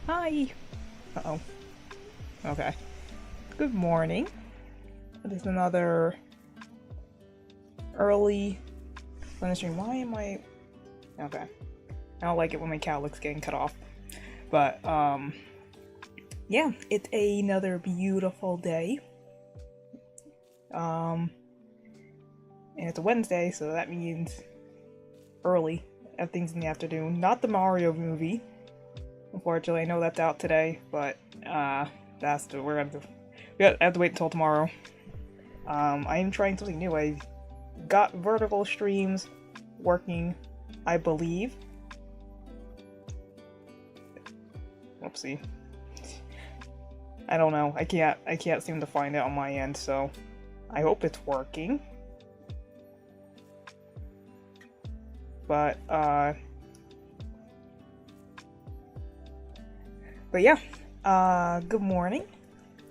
Hi! Uh-oh. Okay. Good morning. This is another early stream. Why am I... Okay. I don't like it when my cat looks getting cut off. But, yeah, it's another beautiful day. And it's a Wednesday, so that means early. Everything's in the afternoon. Not the Mario movie. Unfortunately, I know that's out today, but, we have to wait until tomorrow. I am trying something new. I got vertical streams working, I believe. Whoopsie. I don't know. I can't seem to find it on my end, so I hope it's working. But yeah. Good morning.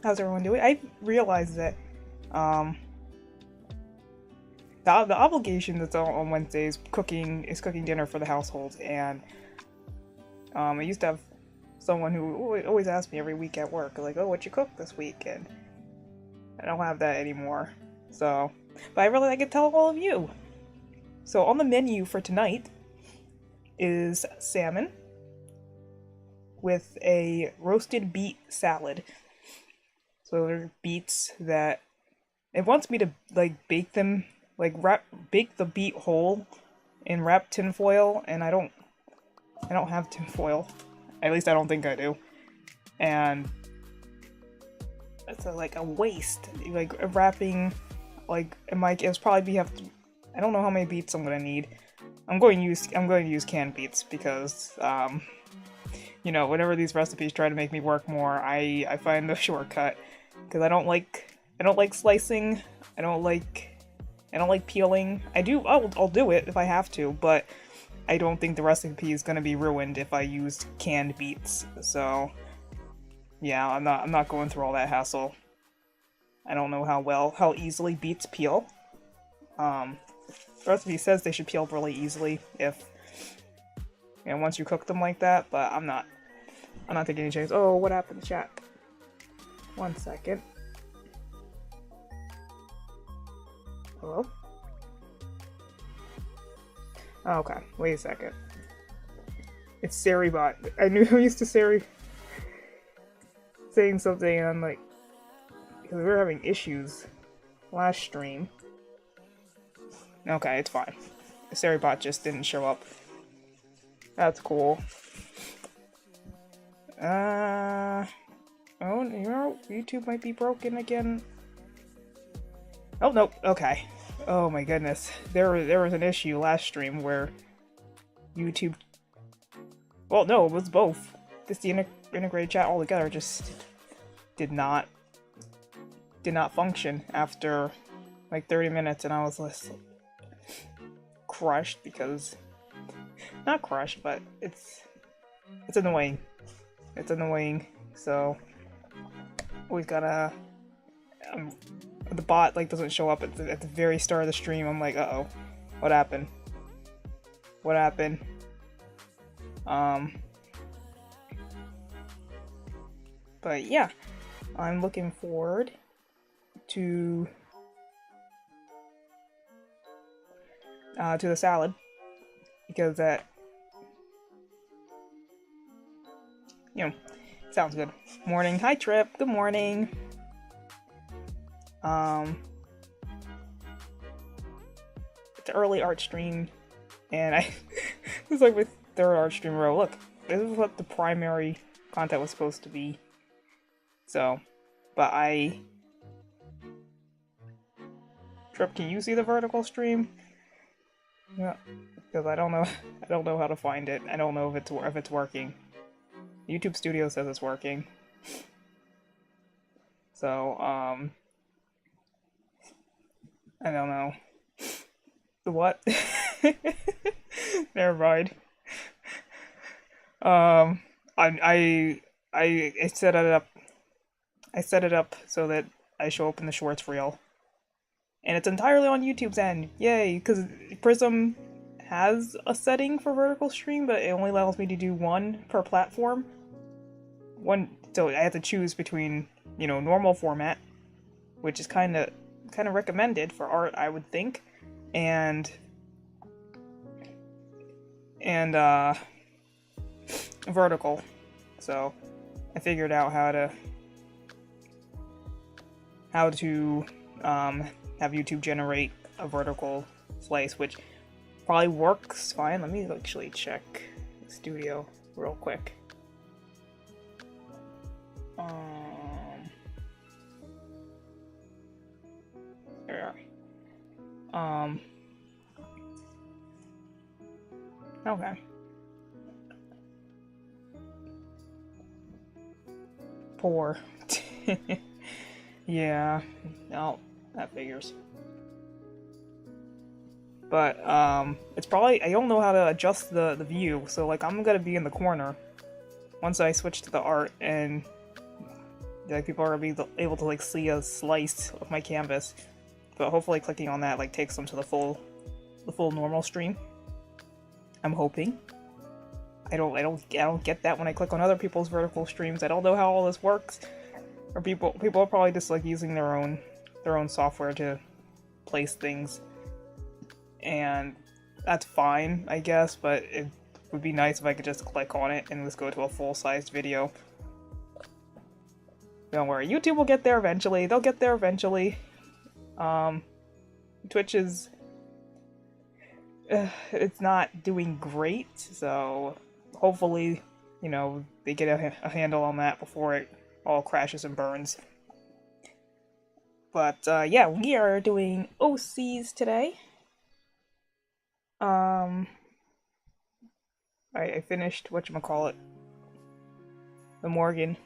How's everyone doing? I realized that the obligation that's on Wednesday is cooking dinner for the household, and I used to have someone who always asked me every week at work, like, "Oh, what you cook this week?" And I don't have that anymore. So, but I realized I could tell all of you. So on the menu for tonight is salmon with a roasted beet salad. So they're beets that it wants me to like bake them, like bake the beet whole in wrapped tinfoil, and I don't have tinfoil. At least I don't think I do. And it's like a waste. Like wrapping, like it's probably I don't know how many beets I'm gonna need. I'm going to use canned beets because you know, whenever these recipes try to make me work more, I find the shortcut because I don't like slicing. I don't like peeling. I'll do it if I have to, but I don't think the recipe is gonna be ruined if I use canned beets. So yeah, I'm not going through all that hassle. I don't know how easily beets peel. The recipe says they should peel really easily if once you cook them like that, but I'm not taking any chances. Oh, what happened to chat? 1 second. Hello? Oh, okay, wait a second. It's Saribot. I knew I used to Sari saying something, and I'm like, because we were having issues last stream. Okay, it's fine. Saribot just didn't show up. That's cool. Oh, you know, YouTube might be broken again. Oh, no, okay. Oh my goodness. There was an issue last stream where YouTube... Well, no, it was both. Just the integrated chat altogether just did not function after like 30 minutes, and I was just crushed because... Not crushed, but it's annoying. It's annoying, so we gotta... the bot like doesn't show up at the very start of the stream. I'm like, uh-oh, what happened? What happened? But yeah, I'm looking forward to the salad because that, you know, sounds good. Morning, hi Trip. Good morning. It's an early art stream, and this is like my third art stream row. Look, this is what the primary content was supposed to be. So, but Trip, can you see the vertical stream? Yeah, because I don't know how to find it. I don't know if it's working. YouTube Studio says it's working. So, I don't know. The what? Never mind. I set it up. I set it up so that I show up in the shorts reel. And it's entirely on YouTube's end. Yay, because Prism has a setting for vertical stream, but it only allows me to do one per platform. so I had to choose between, you know, normal format, which is kind of recommended for art, I would think, and vertical. So I figured out how to have YouTube generate a vertical slice, which probably works fine. Let me actually check Studio real quick. There we are. Okay. Poor. Yeah, no, that figures. But, it's probably, I don't know how to adjust the view, so, like, I'm gonna be in the corner once I switch to the art, and, like, people are gonna be able to, like, see a slice of my canvas. But hopefully clicking on that, like, takes them to the full normal stream. I'm hoping. I don't get that when I click on other people's vertical streams. I don't know how all this works. Or people are probably just, like, using their own software to place things. And that's fine, I guess, but it would be nice if I could just click on it and just go to a full-sized video. Don't worry, YouTube will get there eventually. They'll get there eventually. Twitch is... it's not doing great, so hopefully, you know, they get a handle on that before it all crashes and burns. But, yeah, we are doing OCs today. I finished whatchamacallit, the Morgan's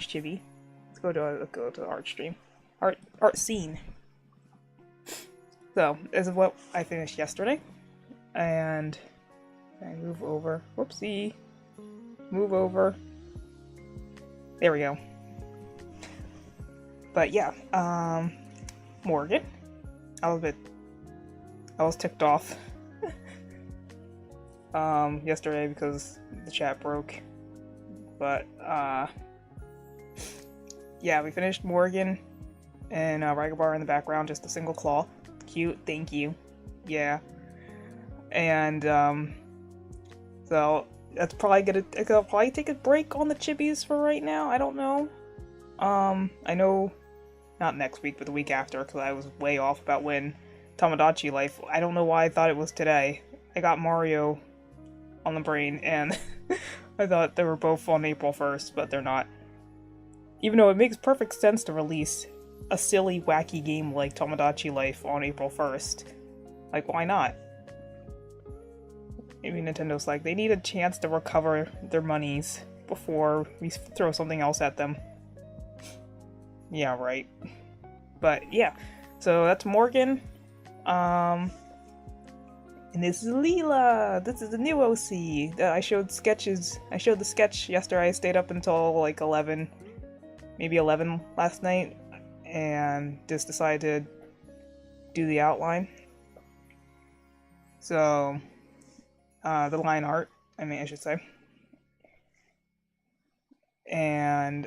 chibi. Let's go to the art stream, art scene. So this is what I finished yesterday, and I move over. Whoopsie, move over. There we go. But yeah, Morgan. I was ticked off. Yesterday because the chat broke. But, yeah, we finished Morgan and Rygabar in the background, just a single claw. Cute, thank you. Yeah. And, so that's probably I'll probably take a break on the chibis for right now. I don't know. I know not next week, but the week after, because I was way off about when Tomodachi Life. I don't know why I thought it was today. I got Mario on the brain, and I thought they were both on April 1st, but they're not. Even though it makes perfect sense to release a silly, wacky game like Tomodachi Life on April 1st. Like, why not? Maybe Nintendo's like, they need a chance to recover their monies before we throw something else at them. Yeah, right. But, yeah. So, that's Morgan. And this is Leela! This is the new OC! I showed sketches. I showed the sketch yesterday. I stayed up until like 11, maybe 11 last night, and just decided to do the outline. So, the line art, I should say. And,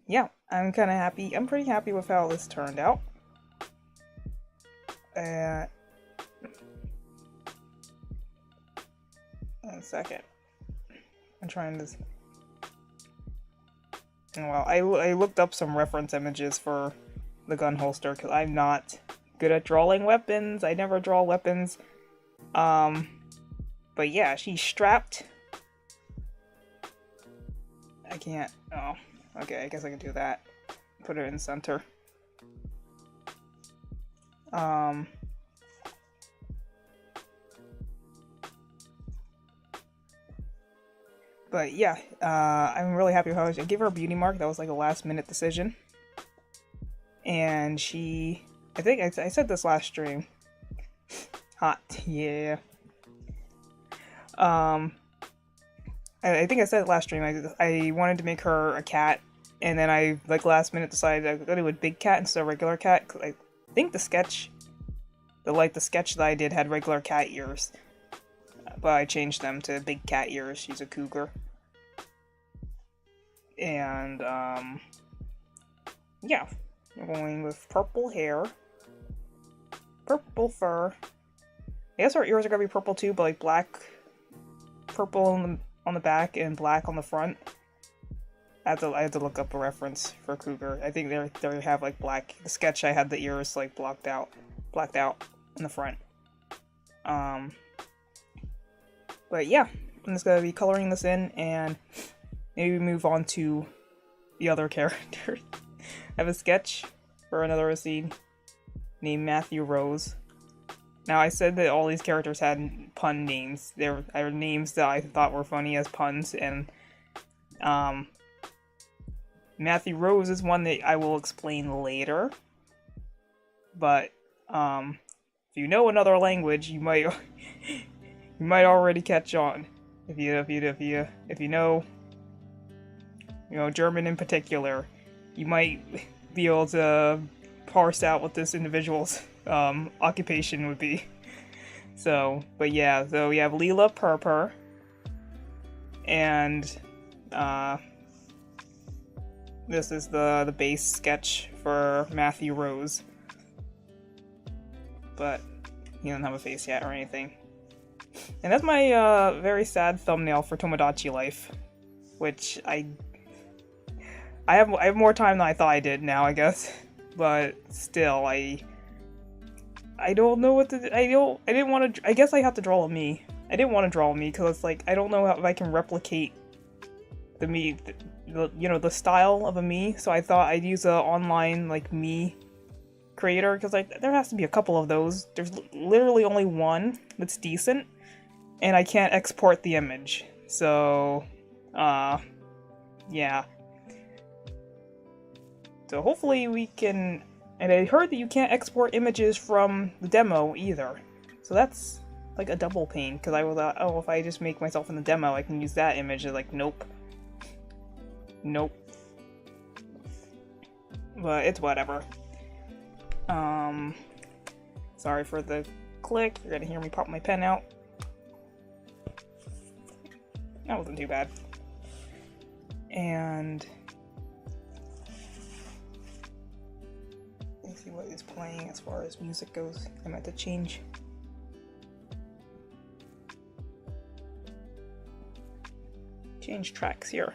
yeah, I'm kind of happy. I'm pretty happy with how this turned out. One second. I'm trying to... Well, I looked up some reference images for the gun holster, because I'm not good at drawing weapons. I never draw weapons. But yeah, she's strapped. I can't... Oh, okay, I guess I can do that. Put her in center. But yeah, I'm really happy with how I gave her a beauty mark. That was like a last minute decision. And she, I think I said this last stream. Hot, yeah. I think I said it last stream. I wanted to make her a cat, and then I, like, last minute decided I was going to do a big cat instead of regular cat. Cause I think the sketch that I did had regular cat ears. But I changed them to big cat ears. She's a cougar. And yeah, we're going with purple hair, purple fur. I guess our ears are gonna be purple too, but like black, purple on the back and black on the front. I had to look up a reference for cougar. I think they have like black. The sketch I had the ears like blacked out in the front. But yeah, I'm just gonna be coloring this in and maybe move on to the other character. I have a sketch for another scene named Matthew Rose. Now, I said that all these characters had pun names. They are names that I thought were funny as puns, and Matthew Rose is one that I will explain later. But if you know another language, you might you might already catch on. If you know German in particular, you might be able to parse out what this individual's occupation would be. So, but yeah, so we have Leela Purpur, and this is the base sketch for Matthew Rose. But he doesn't have a face yet or anything. And that's my very sad thumbnail for Tomodachi Life, which I have more time than I thought I did now, I guess. But still, I don't know what to. I didn't want to. I guess I have to draw a me. I didn't want to draw a me because it's like I don't know if I can replicate the me, the style of a me. So I thought I'd use a online like me creator because like there has to be a couple of those. There's literally only one that's decent, and I can't export the image. So, yeah. So hopefully we can, and I heard that you can't export images from the demo either. So that's like a double pain, because I was like, oh, if I just make myself in the demo, I can use that image. And like, nope. Nope. But it's whatever. Sorry for the click. You're gonna hear me pop my pen out. That wasn't too bad. And let's see what is playing as far as music goes. I meant to change. Change tracks here.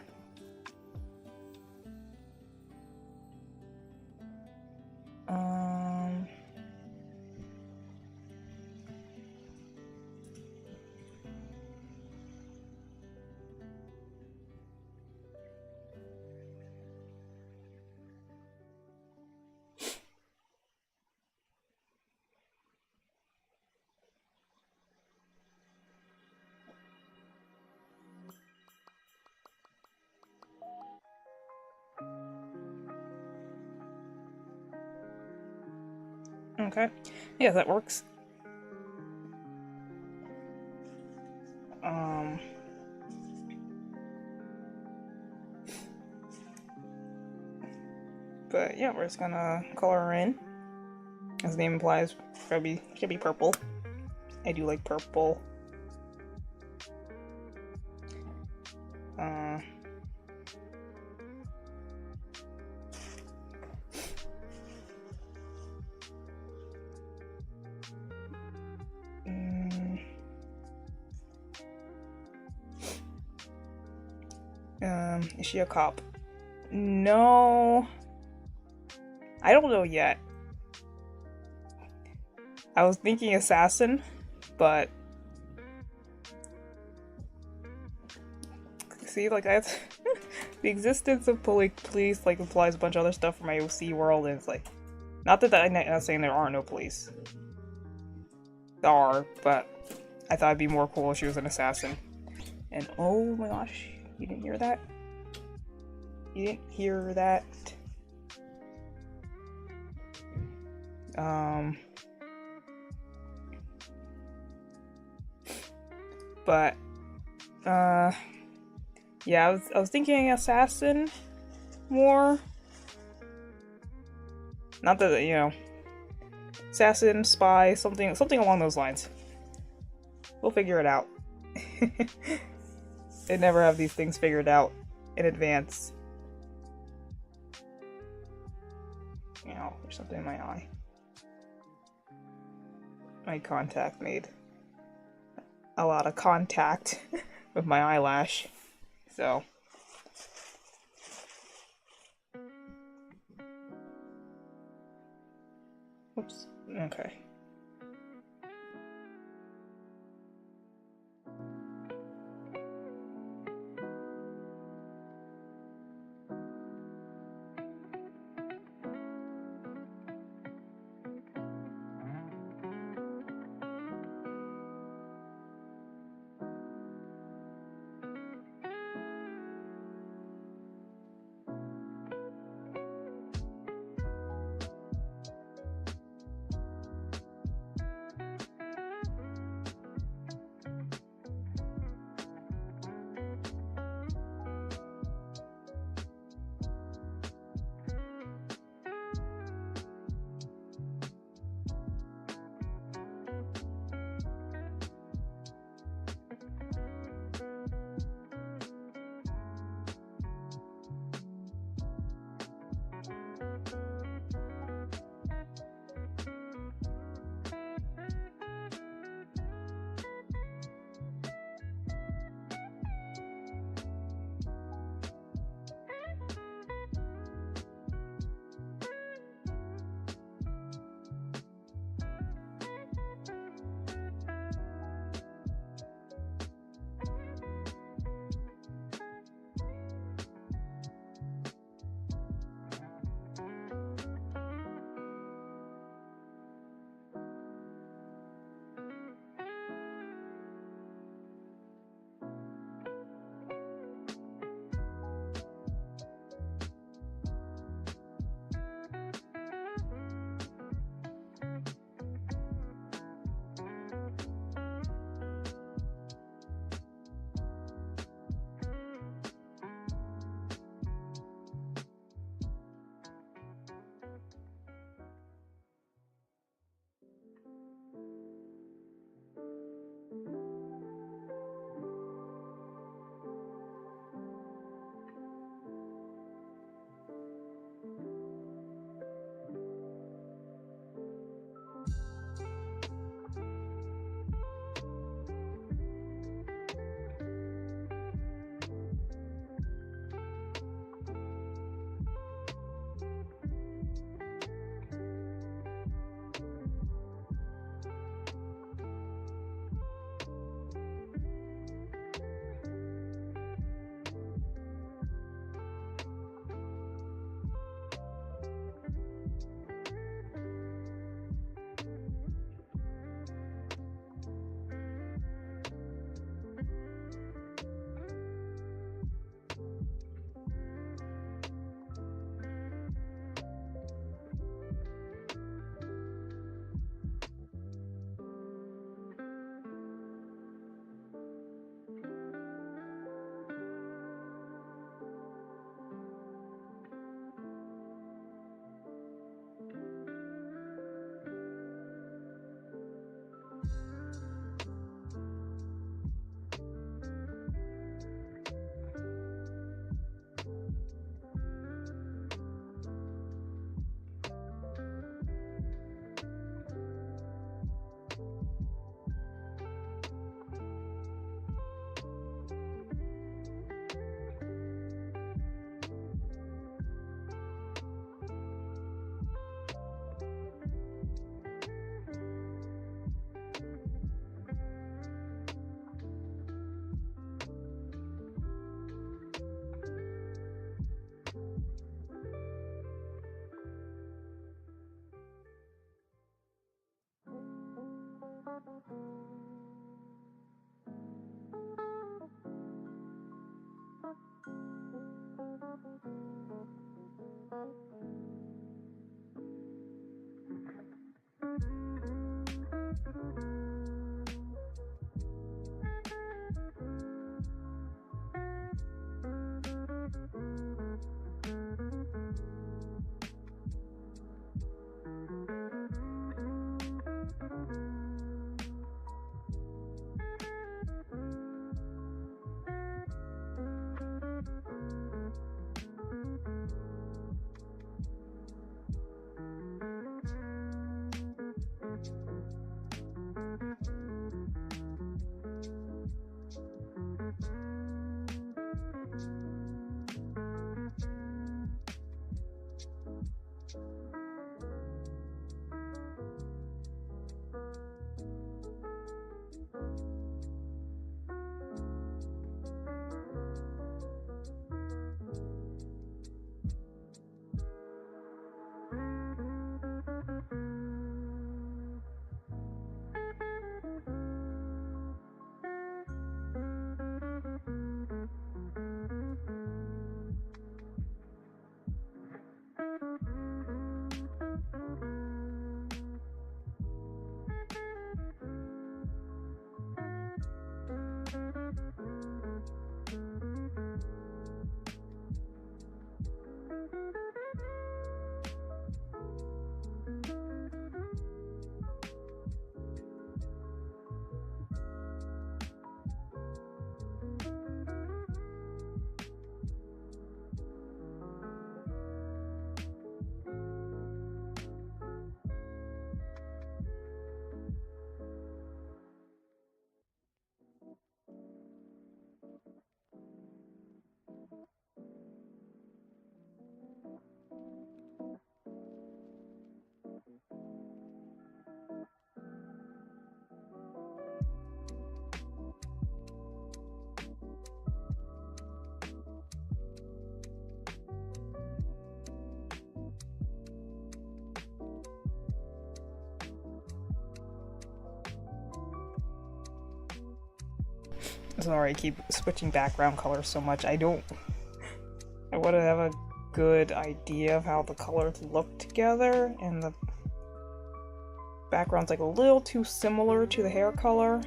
Okay. Yeah, that works. But yeah, we're just gonna color her in. As the name implies, should be purple. I do like purple. Is she a cop? No. I don't know yet. I was thinking assassin, but see, like I have the existence of police like implies a bunch of other stuff from my OC world, and it's like not that I'm not saying there are no police. There are, but I thought it'd be more cool if she was an assassin. And oh my gosh, you didn't hear that? You didn't hear that? But yeah, I was thinking assassin more. Not that, assassin, spy, something along those lines. We'll figure it out. I never have these things figured out in advance. There's something in my eye. My contact made a lot of contact with my eyelash. So. Oops. Okay. Sorry, I keep switching background colors so much. I want to have a good idea of how the colors look together, and the background's like a little too similar to the hair color.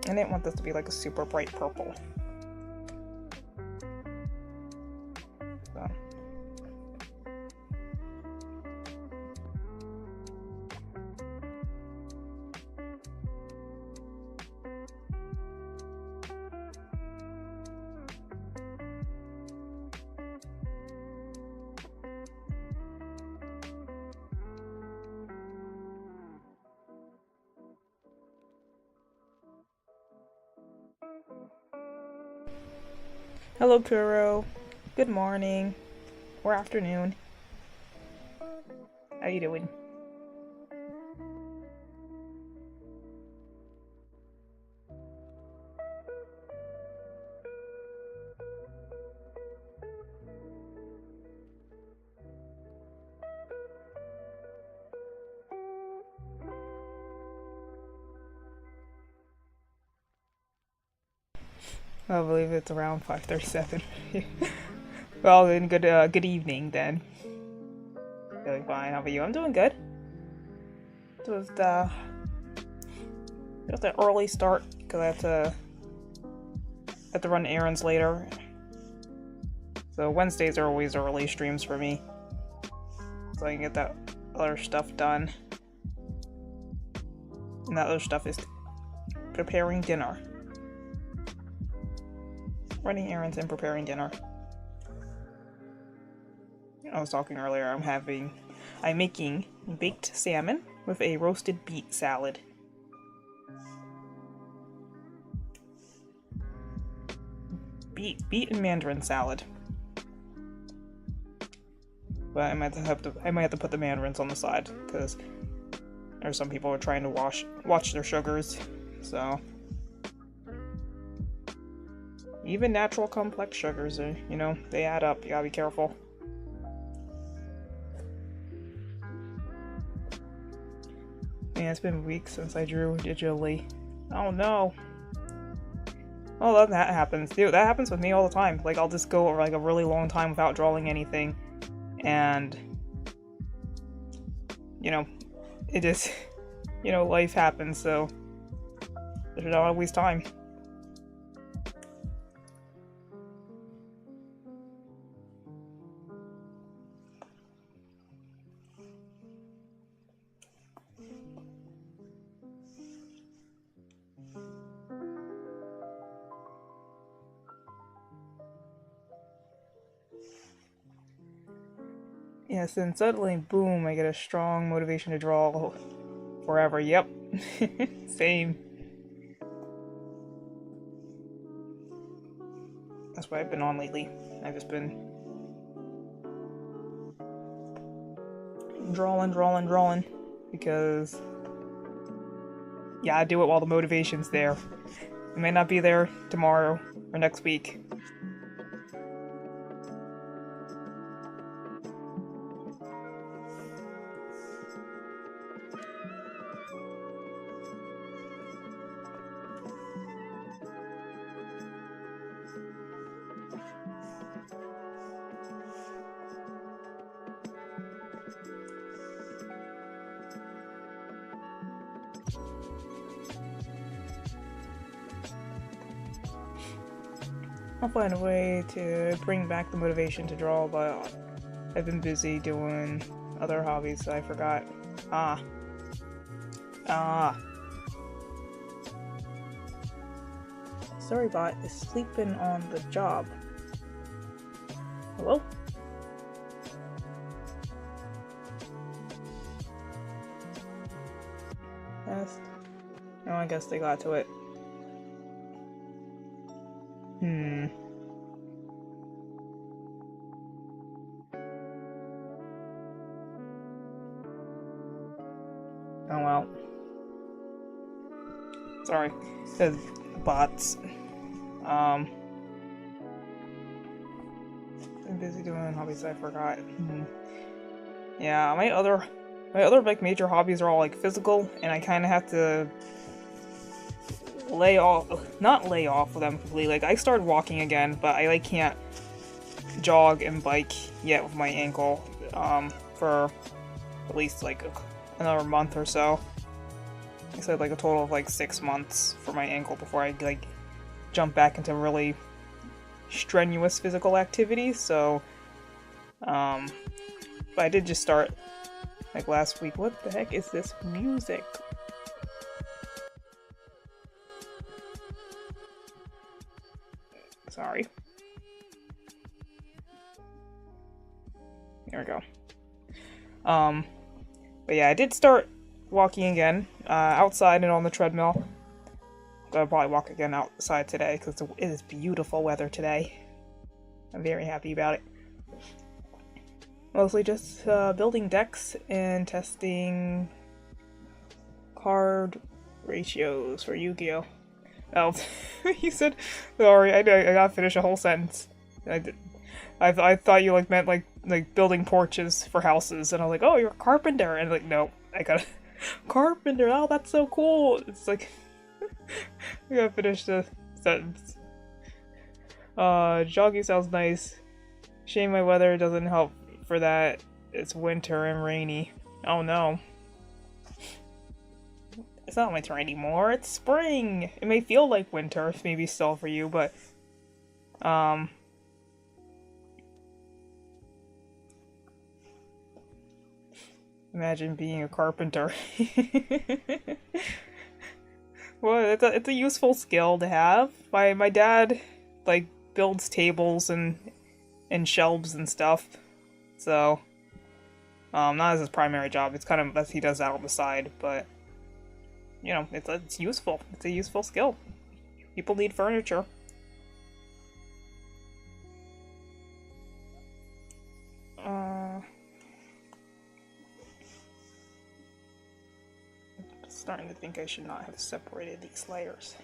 I didn't want this to be like a super bright purple. So. Hello, Kuro. Good morning. Or afternoon. How you doing? I believe it's around 5:37. Well, then good evening then. Doing fine. How about you? I'm doing good. Just an early start because I have to run errands later. So Wednesdays are always early streams for me, so I can get that other stuff done. And that other stuff is preparing dinner. Running errands and preparing dinner. I was talking earlier, I'm making baked salmon with a roasted beet salad. Beet and mandarin salad. But I might have to put the mandarins on the side because there's some people who are trying to watch their sugars, so. Even natural complex sugars, you know, they add up. You gotta be careful. Yeah, it's been weeks since I drew digitally. Oh no. Oh, that happens. Dude, that happens with me all the time. Like, I'll just go over like a really long time without drawing anything. And, you know, it just, you know, life happens, so there's not always time. Yes, and suddenly, boom, I get a strong motivation to draw forever. Yep. Same. That's what I've been on lately. I've just been drawing. Because, yeah, I do it while the motivation's there. It may not be there tomorrow or next week. I'll find a way to bring back the motivation to draw, but I've been busy doing other hobbies, so I forgot. Storybot is sleeping on the job. Hello? Yes. Oh, I guess they got to it. Oh well. Sorry. The bots. I'm busy doing hobbies I forgot. Yeah, my other like major hobbies are all like physical, and I kind of have to not lay off with them completely. Like, I started walking again, but I, like, can't jog and bike yet with my ankle, for at least, like, another month or so. I said, like, a total of, like, 6 months for my ankle before I, like, jump back into really strenuous physical activity, so, but I did just start, like, last week. What the heck is this music? Sorry. There we go. But yeah, I did start walking again, outside and on the treadmill. I'm gonna probably walk again outside today, because it is beautiful weather today. I'm very happy about it. Mostly just, building decks and testing card ratios for Yu-Gi-Oh! Oh, you said, sorry, I gotta finish a whole sentence. I thought you, like, meant, like building porches for houses, and I was like, oh, you're a carpenter, and like, no, I gotta, carpenter, oh, that's so cool. It's like, I gotta finish the sentence. Jogging sounds nice. Shame my weather doesn't help for that. It's winter and rainy. Oh no. It's not winter anymore, it's spring! It may feel like winter, maybe still for you, but, imagine being a carpenter. Well, it's a useful skill to have. My dad, like, builds tables and shelves and stuff, so, not as his primary job, it's kind of, he does that on the side, but, you know, it's useful. It's a useful skill. People need furniture. I'm starting to think I should not have separated these layers.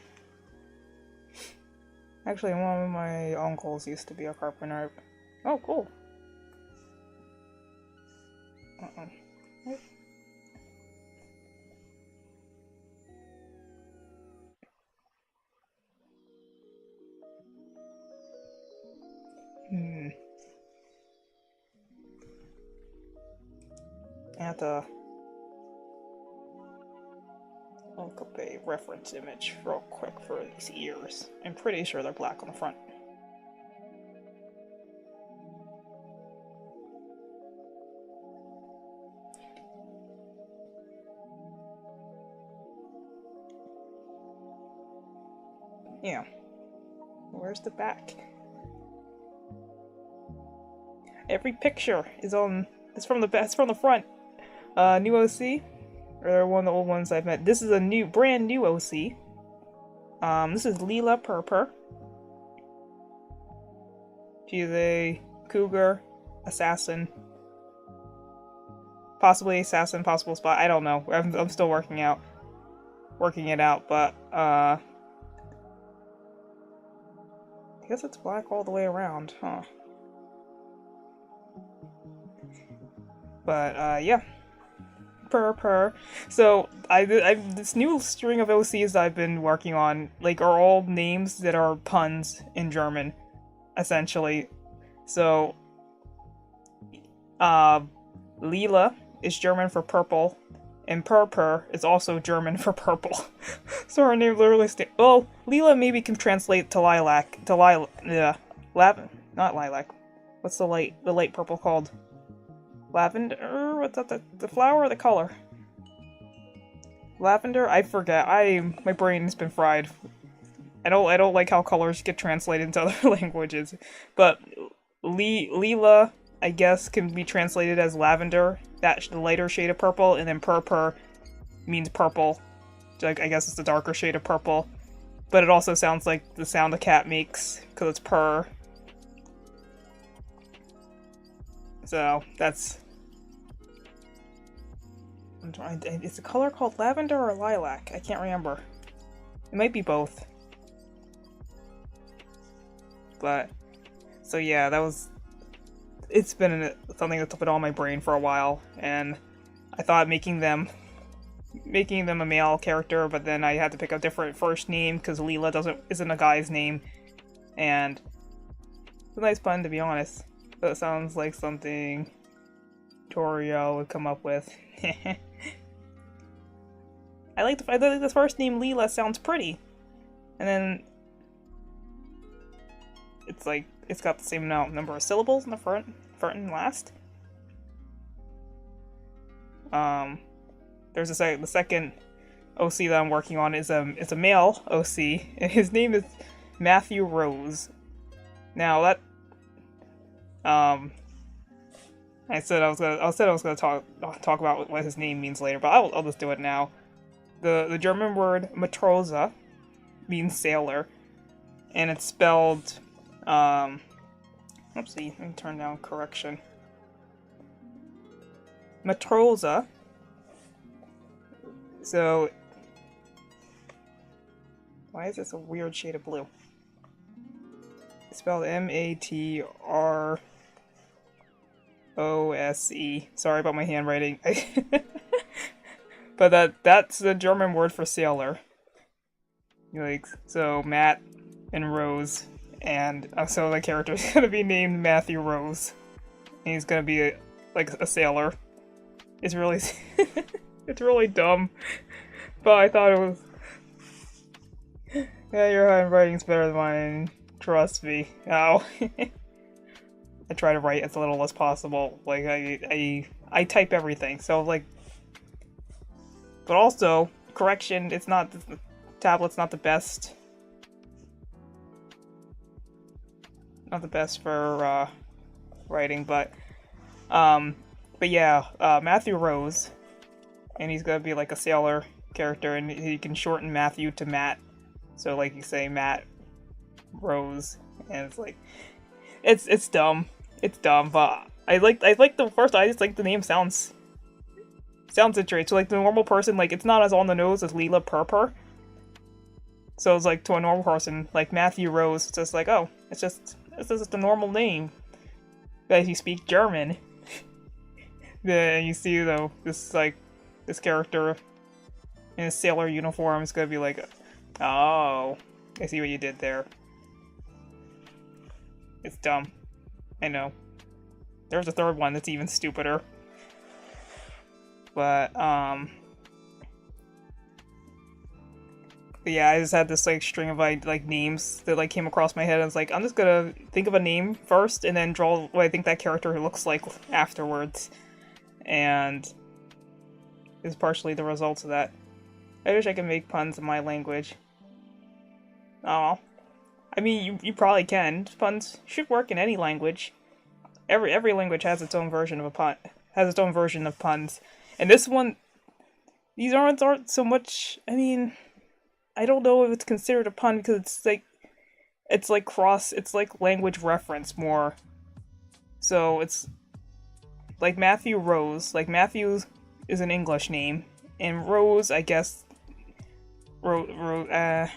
Actually, one of my uncles used to be a carpenter. Oh, cool. I have to look up a reference image real quick for these ears. I'm pretty sure they're black on the front. Yeah. Where's the back? Every picture is on. It's from the front. New OC, or one of the old ones I've met. This is a brand new OC. This is Leela Purpur. She's a cougar, assassin, possibly assassin, possible spot. I don't know. I'm still working it out, but I guess it's black all the way around, huh? But yeah. Purr. So this new string of OCs that I've been working on, like, are all names that are puns in German, essentially. So Lila is German for purple, and Purpur is also German for purple. So her name literally well, Lila maybe can translate to lilac, not lilac. What's the light purple called? Lavender? What's that? The flower or the color? Lavender? I forget. My brain's been fried. I don't like how colors get translated into other languages. But Lila, I guess, can be translated as lavender, the lighter shade of purple, and then Purpur means purple. Like, I guess it's the darker shade of purple. But it also sounds like the sound a cat makes, because it's purr. So, that's... Is the color called lavender or lilac? I can't remember. It might be both. But, so yeah, it's been something that's been on my brain for a while, and I thought making them making them a male character, but then I had to pick a different first name because Leela isn't a guy's name, and it's a nice pun, to be honest. That sounds like something Torio would come up with. I think the first name Leela sounds pretty, and then it's like it's got the same number of syllables in the front and last. There's the second OC that I'm working on is a male OC, and his name is Matthew Rose. Now that I said I was gonna talk about what his name means later, but I'll just do it now. The German word Matrose means sailor, and it's spelled oopsie, let me turn down correction. Matrose. So why is this a weird shade of blue? It's spelled Matrose. Sorry about my handwriting. But that's the German word for sailor. Like, so Matt and Rose, and so the character is gonna be named Matthew Rose, and he's gonna be like a sailor. It's really it's really dumb, but I thought it was. Yeah, your handwriting's better than mine. Trust me. Oh. I try to write as little as possible. Like I type everything. So like, but also correction. It's not the tablet's not the best. Not the best for writing, but yeah, Matthew Rose, and he's gonna be like a sailor character, and he can shorten Matthew to Matt. So like you say Matt Rose, and it's like it's dumb. It's dumb, but I like the first. I just like the name sounds interesting. So like the normal person, like it's not as on the nose as Leela Purpur. So it's like to a normal person, like Matthew Rose, it's just like, oh, it's just a normal name. But if you speak German, then you see though this character in a sailor uniform is gonna be like, oh, I see what you did there. It's dumb. I know. There's a third one that's even stupider. But yeah, I just had this like string of like names that like came across my head. I was like, I'm just gonna think of a name first and then draw what I think that character looks like afterwards. And this is partially the results of that. I wish I could make puns in my language. Oh. I mean, you probably can. Puns should work in any language. Every language has its own version of a pun. Has its own version of puns. And this one, these aren't so much. I mean, I don't know if it's considered a pun because it's like language reference more. So it's like Matthew Rose. Like Matthew is an English name, and Rose, I guess. I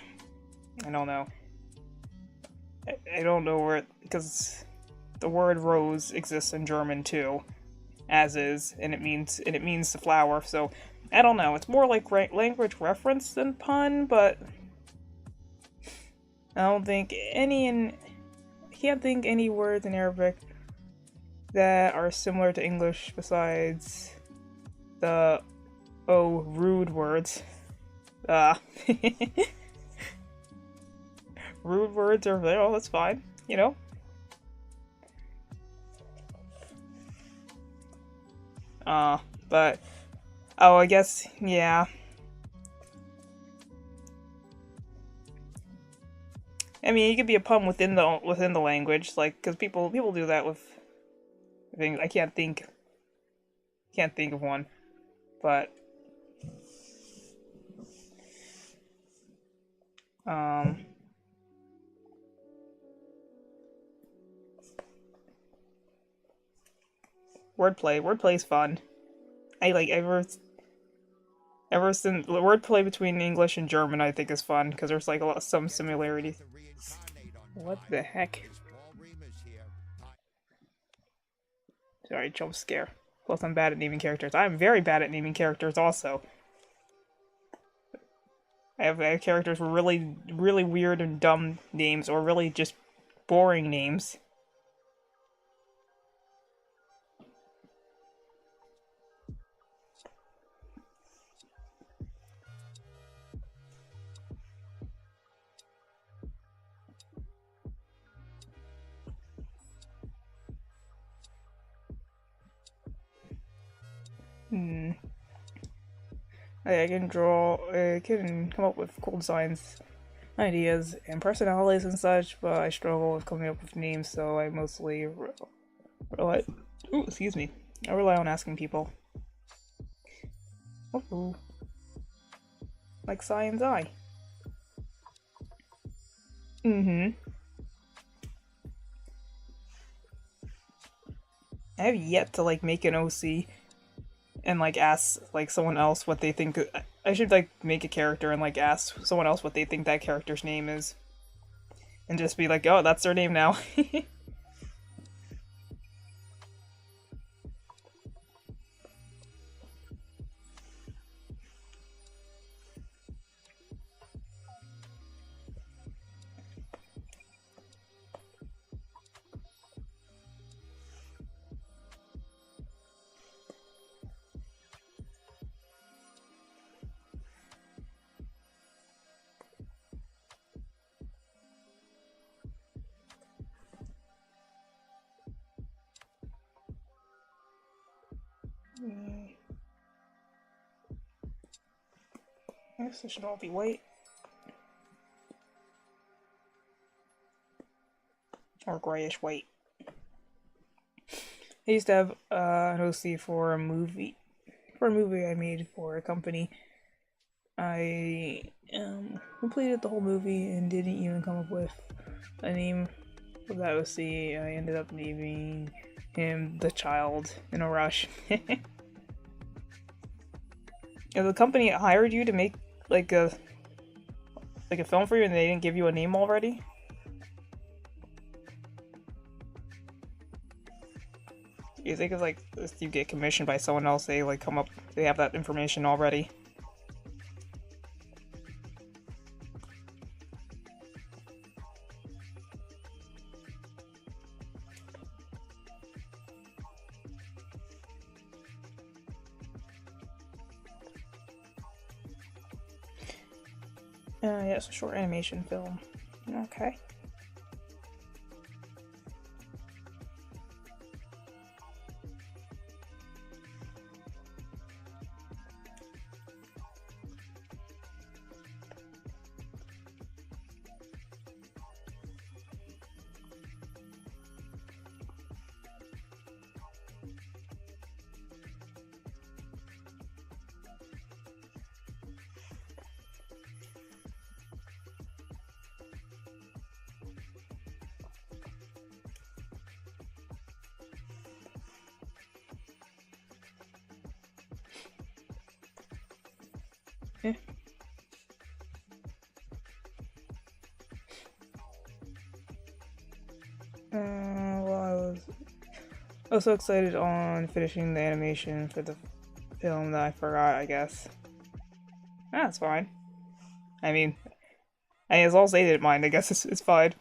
don't know. I don't know where because the word rose exists in German too, as is, and it means the flower. So I don't know. It's more like language reference than pun, but I don't think I can't think any words in Arabic that are similar to English besides the rude words. Rude words are there, that's fine, you know? But oh, I guess, yeah. I mean, it could be a pun within the language, like, because people do that with things. I can't think of one, but wordplay is fun. I like ever since the wordplay between English and German I think is fun because there's like some similarities. What the heck? Sorry, jump scare. Plus I'm bad at naming characters. I'm very bad at naming characters also. I have characters with really, really weird and dumb names, or really just boring names. Hmm. I can draw. I can come up with cool designs, ideas, and personalities and such, but I struggle with coming up with names, so I mostly rely. Ooh, excuse me. I rely on asking people. Ooh, like Science Eye. Mm-hmm. I have yet to like make an OC and like ask like someone else what they think. I should like make a character and like ask someone else what they think that character's name is, and just be like, oh, that's their name now. I guess it should all be white or grayish white. I used to have an OC for a movie I made for a company. I completed the whole movie and didn't even come up with a name for that OC. I ended up naming him the child in a rush. If the company hired you to make like a film for you and they didn't give you a name already? You think it's like if you get commissioned by someone else, they like come up, they have that information already. Yeah, it's a short animation film. Okay. Yeah. Well, I was so excited on finishing the animation for the film that I forgot, I guess. That's fine. I mean, as long as they didn't mind, I guess it's fine.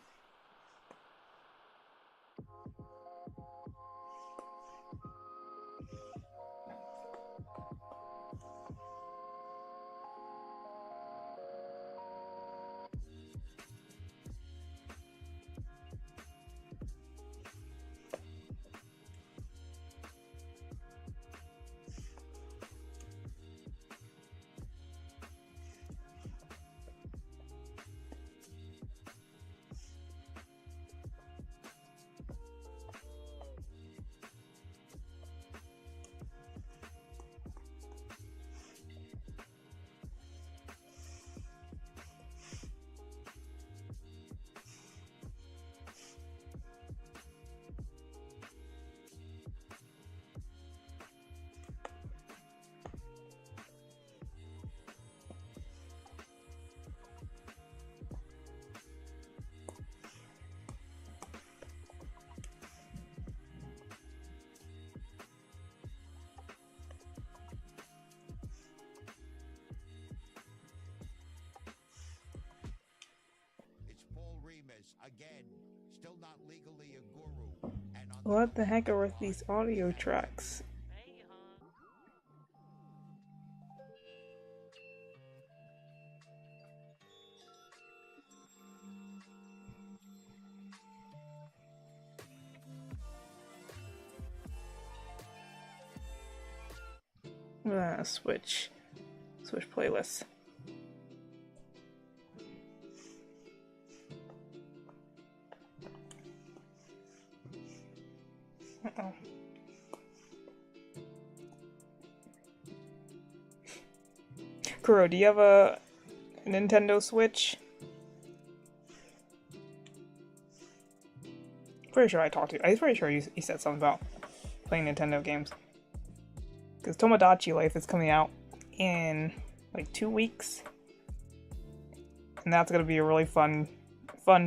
famous. Again, still not legally a guru. And on the What the heck are with these audio tracks? Switch playlists. Uh-oh. Kuro, do you have a Nintendo Switch? Pretty sure I talked to you. I'm pretty sure you said something about playing Nintendo games. Because Tomodachi Life is coming out in like 2 weeks. And that's gonna be a really fun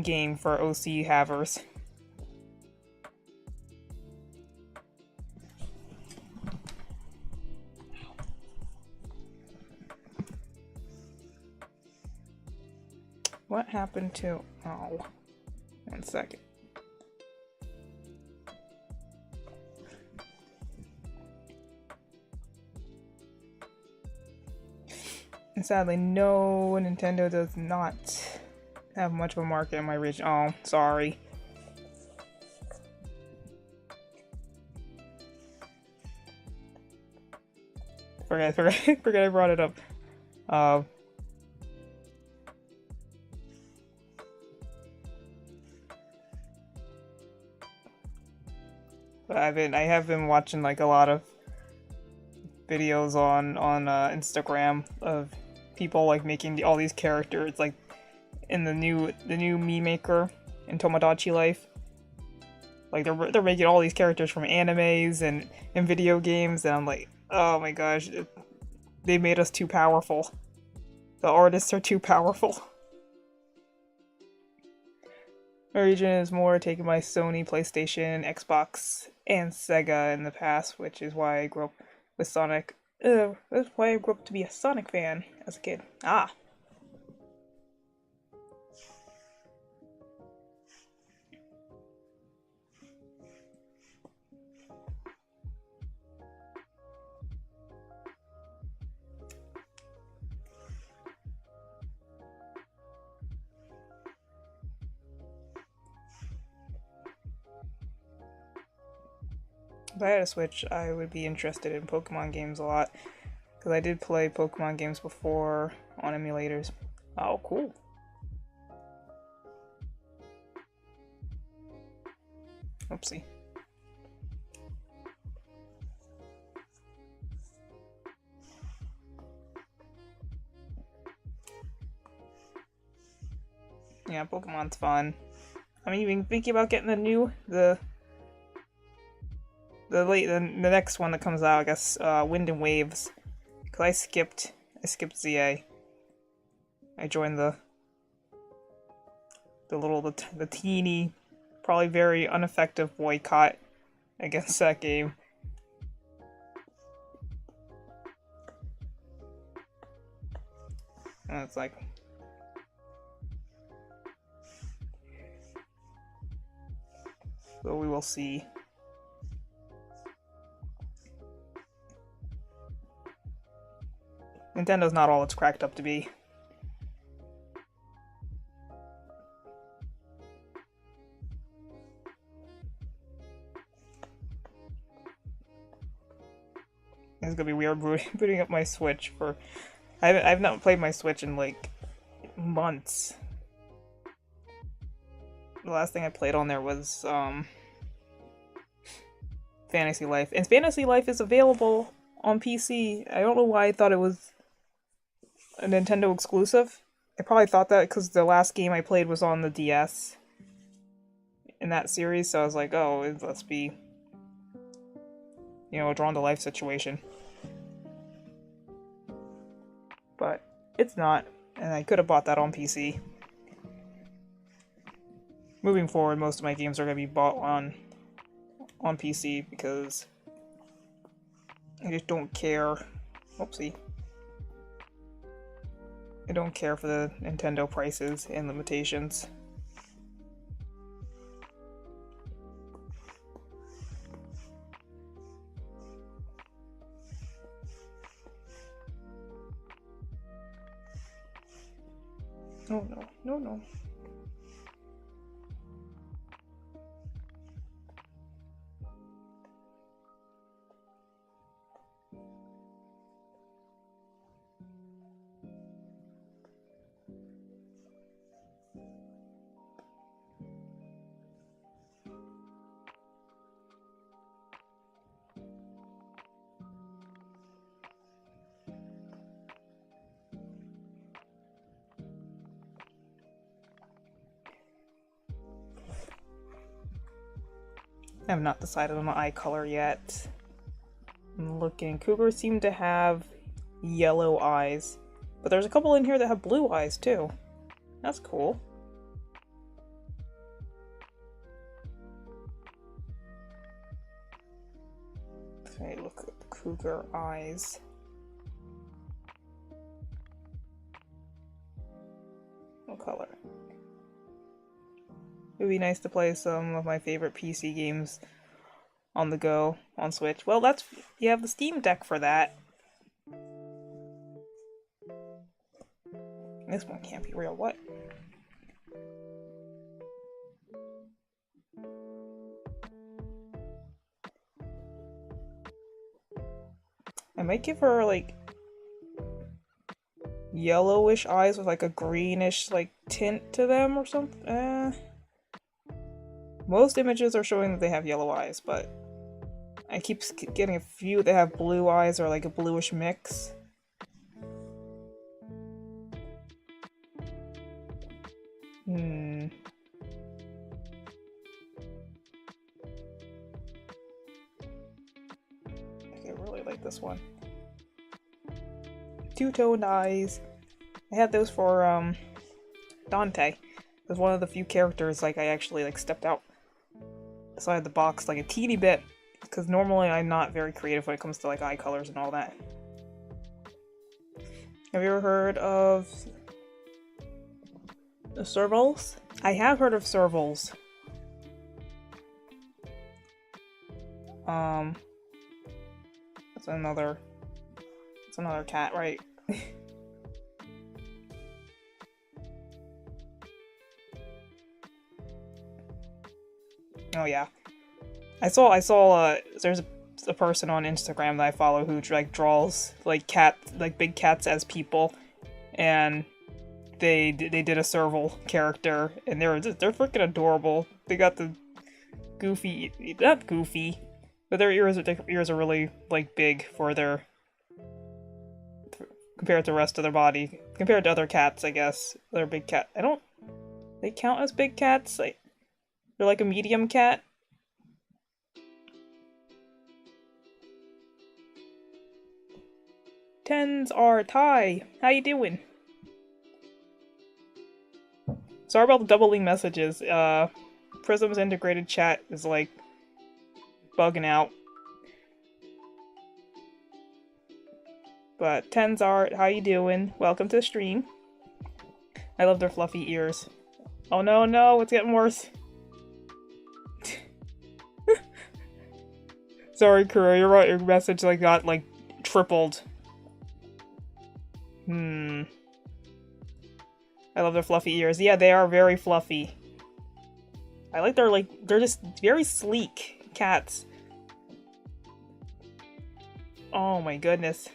game for OC havers. What happened to... Oh. 1 second. And sadly, no, Nintendo does not have much of a market in my region. Oh, sorry. Forget I brought it up. But I have been watching like a lot of videos on Instagram of people like making all these characters like in the new Mii Maker in Tomodachi Life. Like they're making all these characters from animes and video games, and I'm like, oh my gosh, they made us too powerful. The artists are too powerful. My region is more taken by Sony, PlayStation, Xbox, and Sega in the past, which is why I grew up with Sonic. That's why I grew up to be a Sonic fan as a kid. Ah. If I had a Switch, I would be interested in Pokemon games a lot. Because I did play Pokemon games before on emulators. Oh, cool. Oopsie. Yeah, Pokemon's fun. I'm even thinking about getting the next one that comes out, I guess, Wind and Waves. Cause I skipped ZA. I joined the teeny, probably very ineffective boycott against that game. And it's like, so we will see. Nintendo's not all it's cracked up to be. It's gonna be weird booting up my Switch for... I've not played my Switch in like months. The last thing I played on there was Fantasy Life. And Fantasy Life is available on PC. I don't know why I thought it was a Nintendo exclusive. I probably thought that because the last game I played was on the DS in that series, so I was like, oh, it must be, you know, a Drawn to Life situation. But it's not, and I could have bought that on PC. Moving forward, most of my games are going to be bought on PC because I just don't care. Oopsie. I don't care for the Nintendo prices and limitations. Oh no, no, no. I have not decided on the eye color yet. I'm looking. Cougars seem to have yellow eyes, but there's a couple in here that have blue eyes too. That's cool. Okay, look at the cougar eyes. What color? It would be nice to play some of my favorite PC games on the go on Switch. Well, you have the Steam Deck for that. This one can't be real. What? I might give her like yellowish eyes with like a greenish like tint to them or something. Most images are showing that they have yellow eyes, but I keep getting a few that have blue eyes or like a bluish mix. Okay, I really like this one. Two-toned eyes. I had those for Dante. It was one of the few characters like I actually like stepped outside the box like a teeny bit, because normally I'm not very creative when it comes to like eye colors and all that. Have you ever heard of the servals? I have heard of servals. It's another cat, right? Oh yeah. I saw there's a person on Instagram that I follow who like draws like big cats as people, and they did a serval character, and they're freaking adorable. They got the goofy, not goofy, but their ears are really like big for their compared to the rest of their body. Compared to other cats, I guess. They're big cat. They count as big cats? Like, they're like a medium cat? Tens are Thai. How you doing? Sorry about the doubling messages. Prism's integrated chat is like bugging out. But Tenzart, how you doing? Welcome to the stream. I love their fluffy ears. Oh no, no, it's getting worse. Sorry, Kuro, you're right, your message like got like tripled. I love their fluffy ears. Yeah, they are very fluffy. I like they're just very sleek cats. Oh my goodness.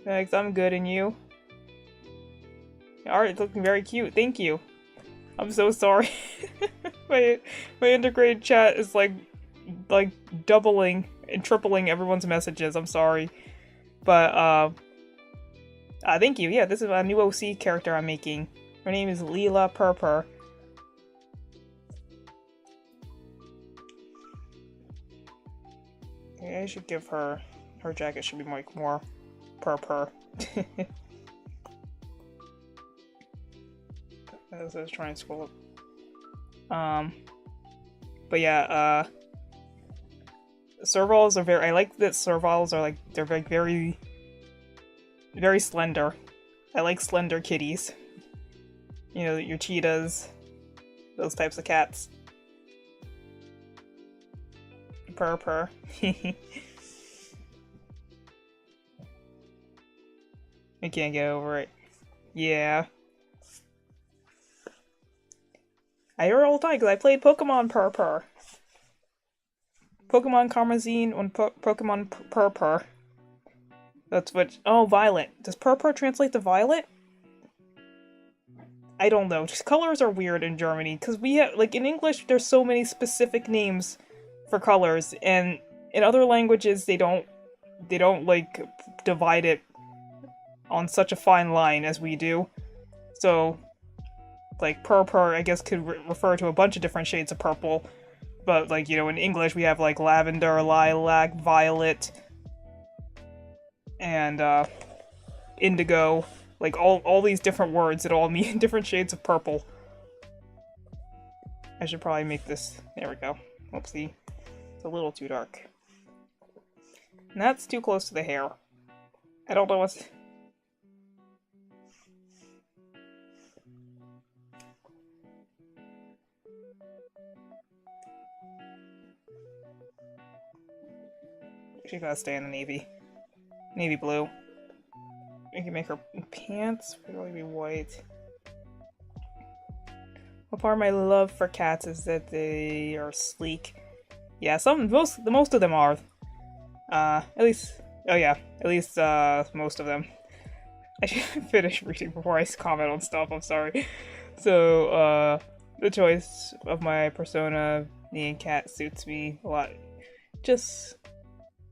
Thanks, I'm good, and you? Alright, it's looking very cute. Thank you. I'm so sorry. my integrated chat is like doubling and tripling everyone's messages. I'm sorry. But thank you. Yeah, this is a new OC character I'm making. Her name is Leela Purpur. Okay, I should give her jacket should be like more purpur. As I was trying to scroll up. But yeah, servals are I like that servals are like, they're very, very slender. I like slender kitties. You know, your cheetahs, those types of cats. Purr. I can't get over it. Yeah. I hear it all the time because I played Pokemon Purpur. Pokemon Karmazine and Pokemon Purpur. That's what. Oh, Violet. Does Purpur translate to Violet? I don't know. Just colors are weird in Germany because we have, like, in English, there's so many specific names for colors, and in other languages, they don't like divide it on such a fine line as we do. So, like, purpur, I guess, could refer to a bunch of different shades of purple. But, like, you know, in English, we have, like, lavender, lilac, violet, and, indigo. Like, all these different words that all mean different shades of purple. I should probably make this... There we go. Whoopsie. It's a little too dark. And that's too close to the hair. I don't know what's... She's gotta stay in the navy. Navy blue. We can make her pants really be white. Well, part of my love for cats is that they are sleek. Yeah, most of them are. At least, oh yeah, at least most of them. I should finish reading before I comment on stuff. I'm sorry. So, the choice of my persona, being cat, suits me a lot. Just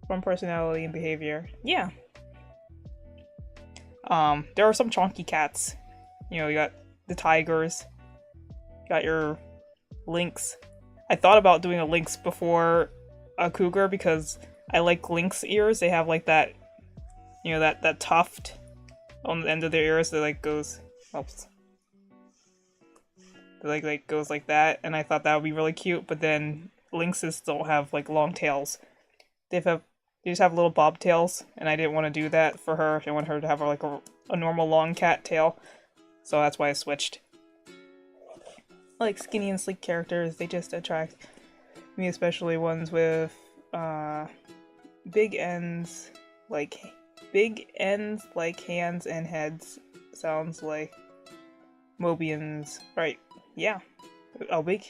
from personality and behavior. Yeah. There are some chonky cats. You know, you got the tigers. You got your lynx. I thought about doing a lynx before a cougar because I like lynx ears. They have like that, you know, that tuft on the end of their ears that like goes, oops. That like goes like that, and I thought that would be really cute, but then lynxes don't have like long tails. They just have little bobtails, and I didn't want to do that for her. I want her to have like a normal long cat tail, so that's why I switched. I like skinny and sleek characters. They just attract me, especially ones with big ends like hands and heads. Sounds like Mobians, right? Yeah. Oh, big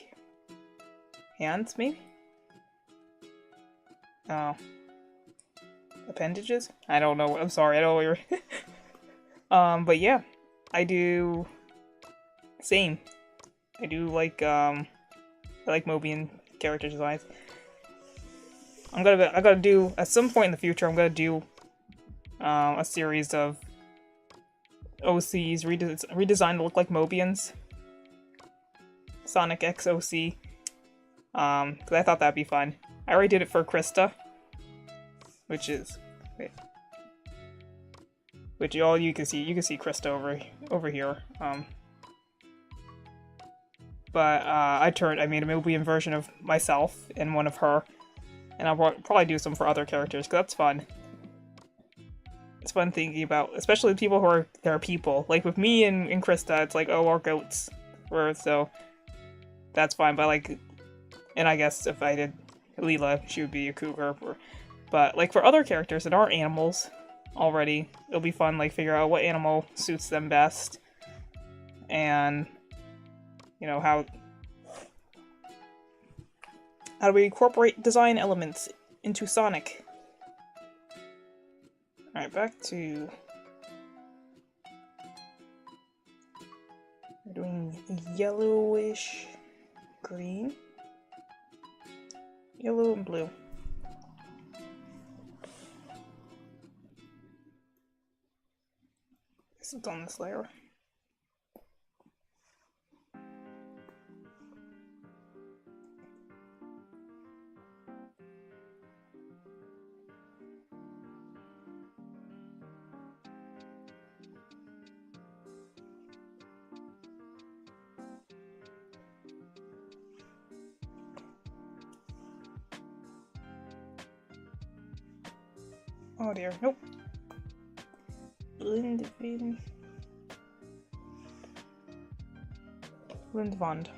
hands, maybe. Oh. Appendages? I don't know. I'm sorry. I don't know what you're... but yeah. I do... Same. I do like, I like Mobian character designs. I gotta do... At some point in the future, I'm gonna do, a series of OCs redesigned to look like Mobians. Sonic X OC. Because I thought that'd be fun. I already did it for Krista. Which is... Wait. Which all you can see Krista over here. But I made a Mobian version of myself and one of her. And I'll probably do some for other characters, because that's fun. It's fun thinking about, especially people who are people. Like with me and Krista, it's like, oh, our goats. So that's fine, but like... And I guess if I did Leela, she would be a cougar. But like for other characters that aren't animals already, it'll be fun, like figure out what animal suits them best. And, you know, how do we incorporate design elements into Sonic? Alright, back to... We're doing yellowish green. Yellow and blue. This is on this layer. Oh dear, nope. Blend Wand.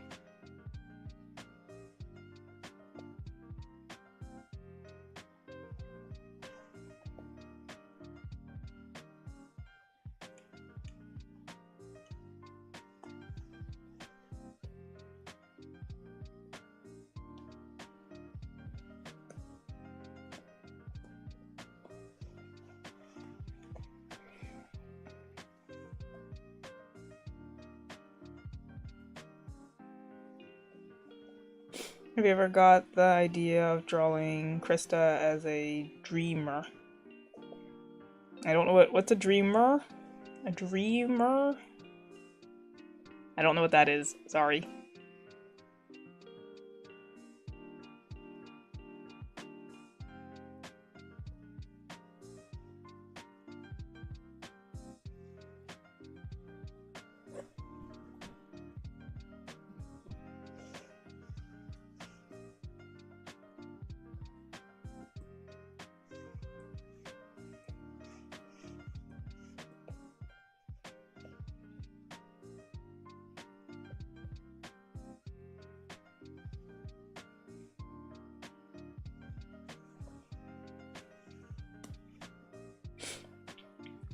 Have you ever got the idea of drawing Krista as a dreamer? I don't know what's a dreamer? A dreamer? I don't know what that is. Sorry.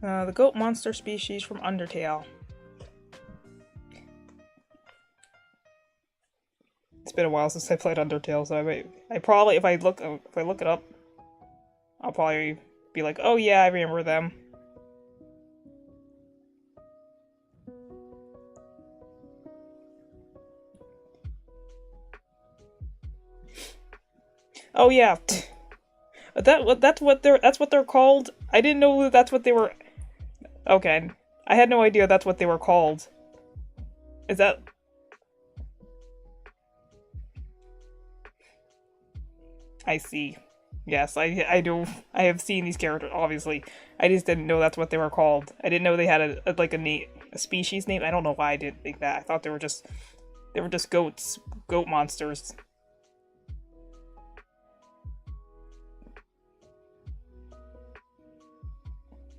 The goat monster species from Undertale. It's been a while since I played Undertale, so I probably if I look it up, I'll probably be like, oh yeah, I remember them. Oh yeah, that's what they're called. I didn't know that's what they were. Okay, I had no idea that's what they were called. Is that? I see. Yes, I do. I have seen these characters. Obviously, I just didn't know that's what they were called. I didn't know they had a species name. I don't know why I didn't think that. I thought they were just goats, goat monsters.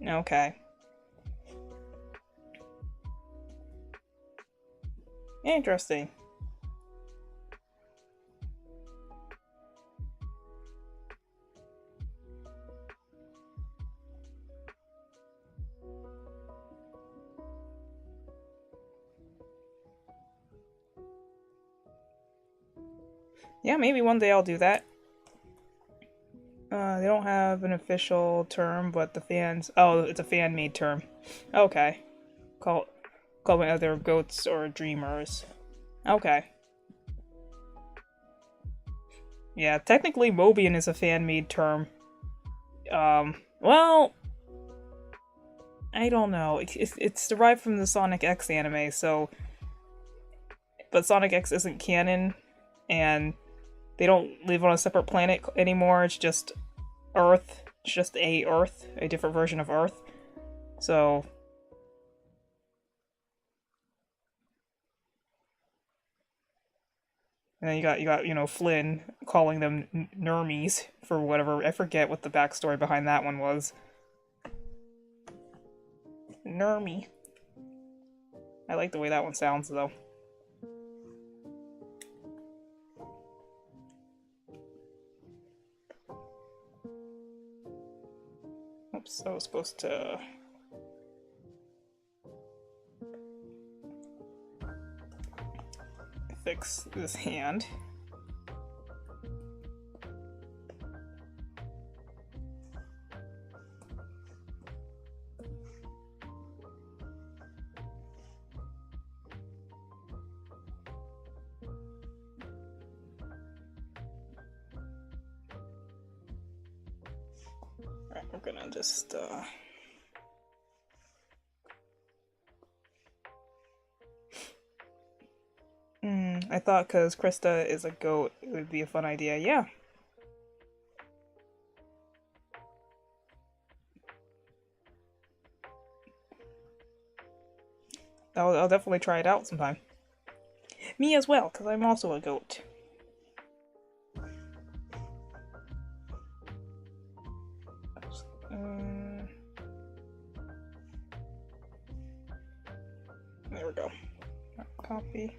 Okay. Interesting. Yeah, maybe one day I'll do that. They don't have an official term, but the fans... Oh, it's a fan-made term. Okay. Call me either goats or dreamers. Okay. Yeah, technically Mobian is a fan-made term. Well... I don't know. It's derived from the Sonic X anime, so... But Sonic X isn't canon, and they don't live on a separate planet anymore. It's just Earth. It's just a different version of Earth. So... And then you got, you know, Flynn calling them Nermies for whatever. I forget what the backstory behind that one was. Nermy. I like the way that one sounds, though. Oops, I was supposed to... fix this hand. Alright, we're gonna just I thought because Krista is a goat, it would be a fun idea. Yeah. I'll definitely try it out sometime. Me as well, because I'm also a goat. There we go. Copy.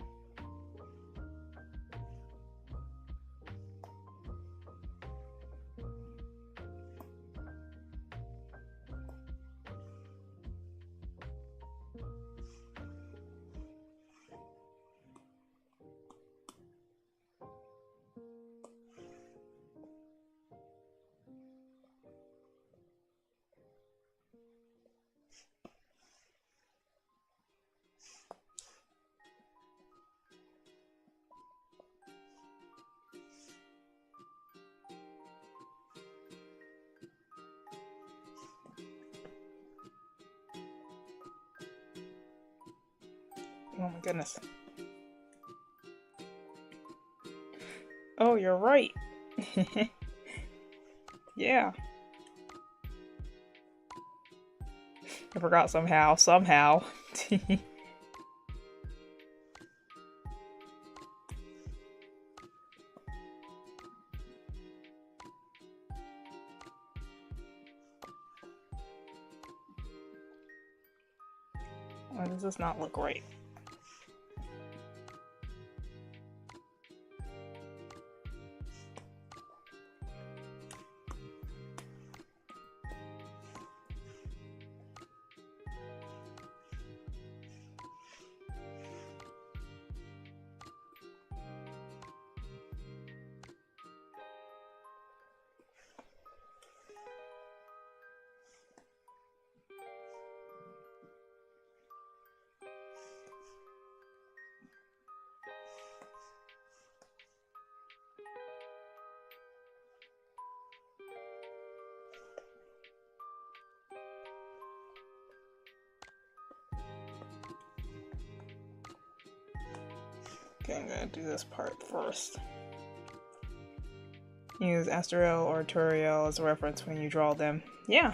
Oh my goodness. Oh, you're right. Yeah. I forgot somehow. Somehow. Why does this not look right? Okay, I'm gonna do this part first. Use Asteriel or Turiel as a reference when you draw them. Yeah.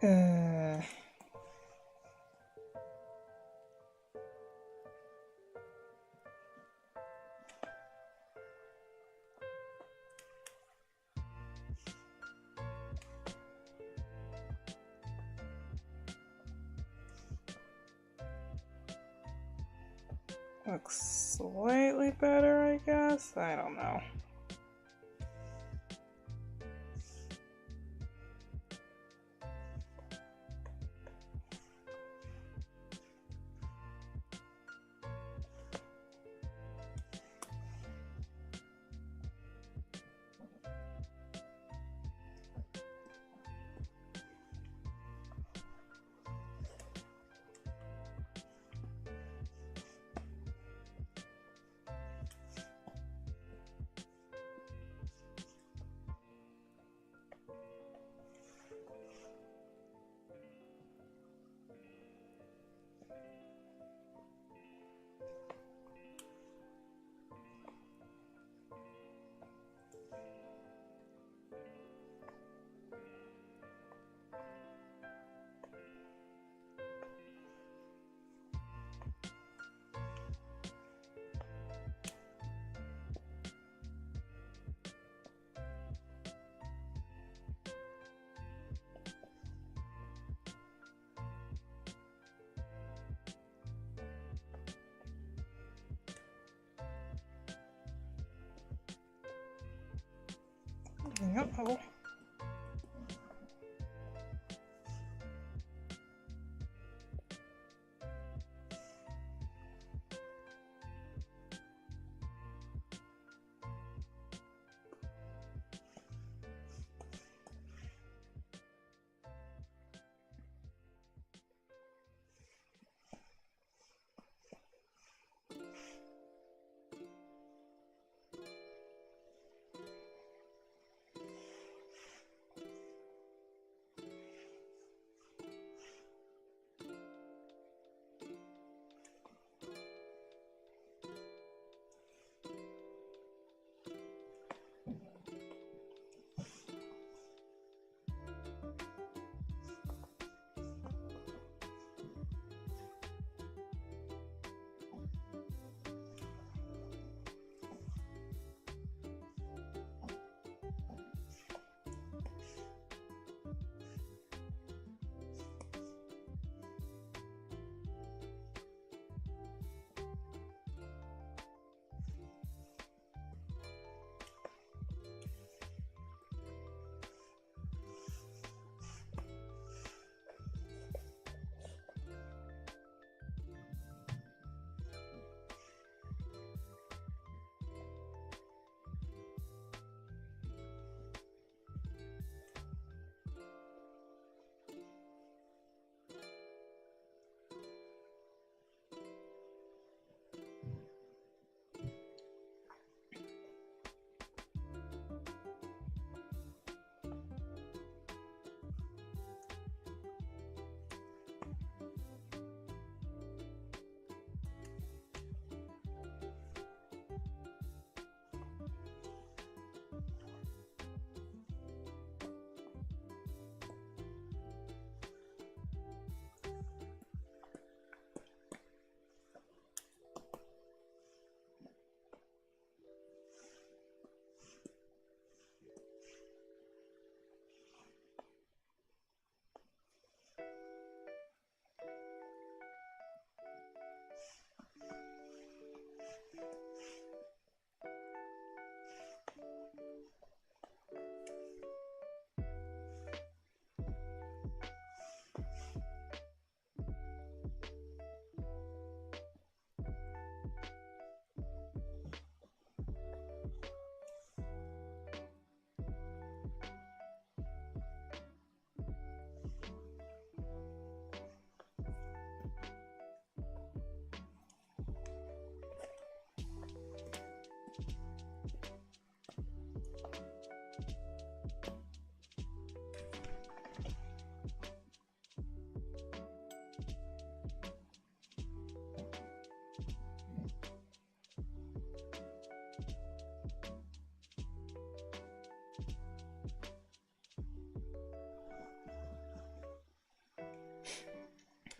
Uh... Looks slightly better, I guess? I don't know. Uh-oh.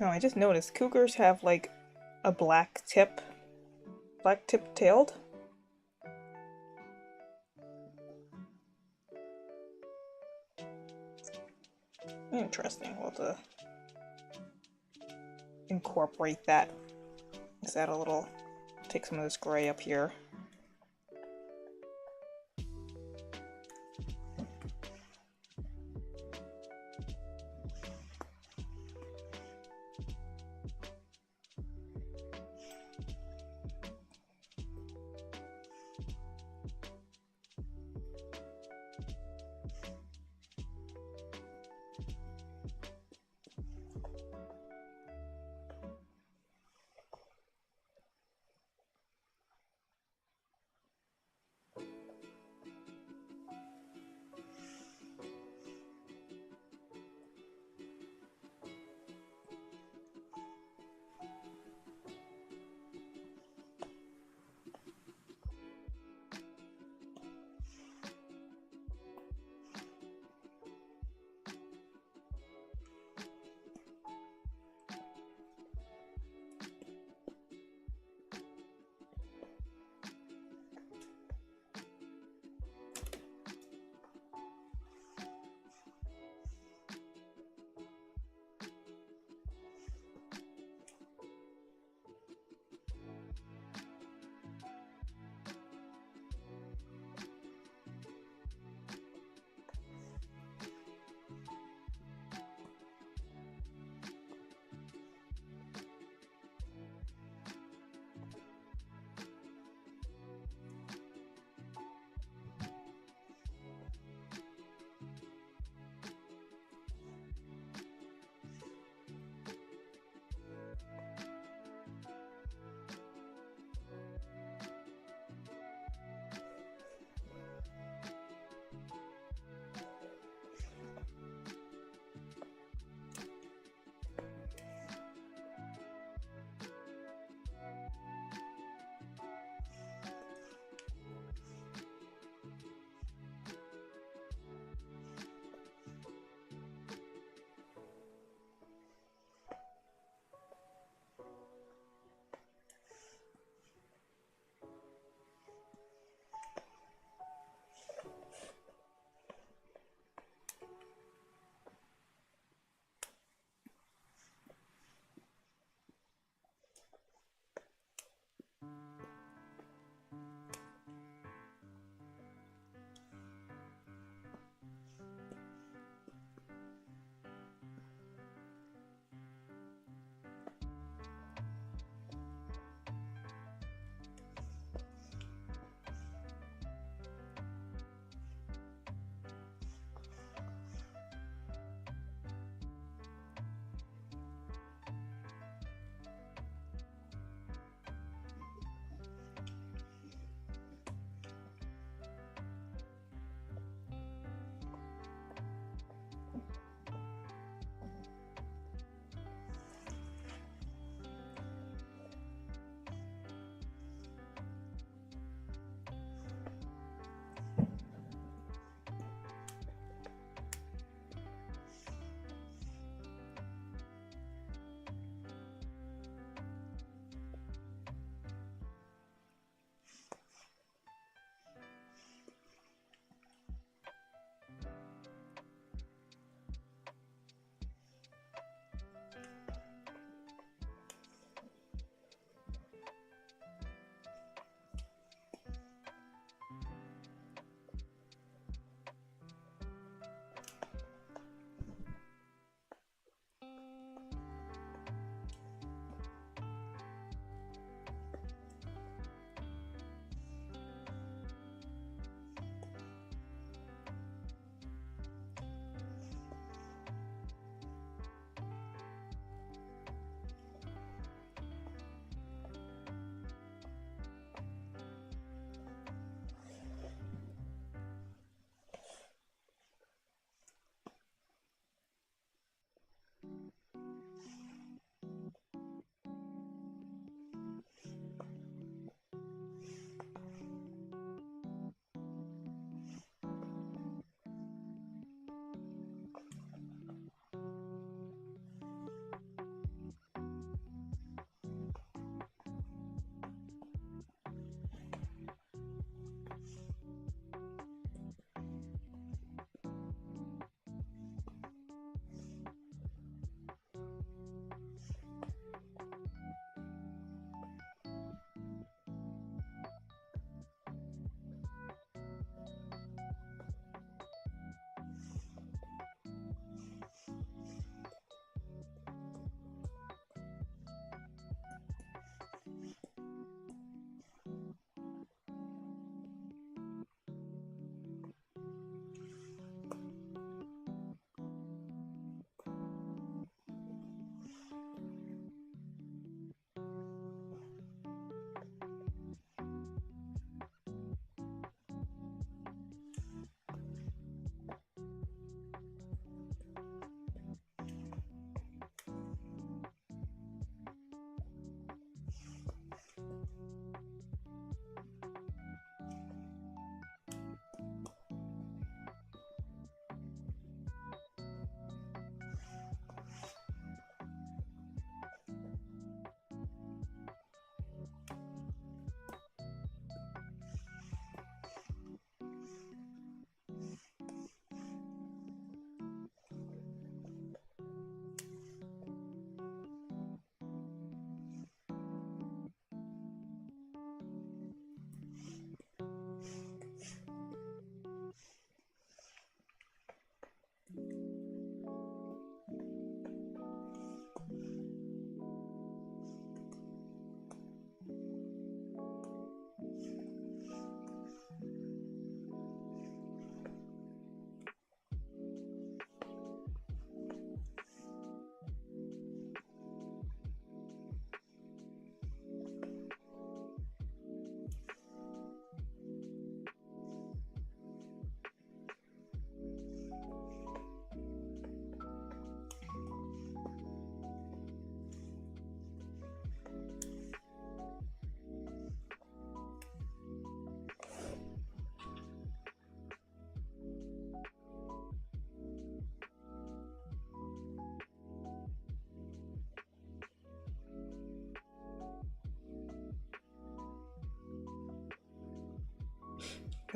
Oh, I just noticed cougars have like a black tip tailed. Interesting. We'll have to incorporate that. Is that a little, take some of this gray up here.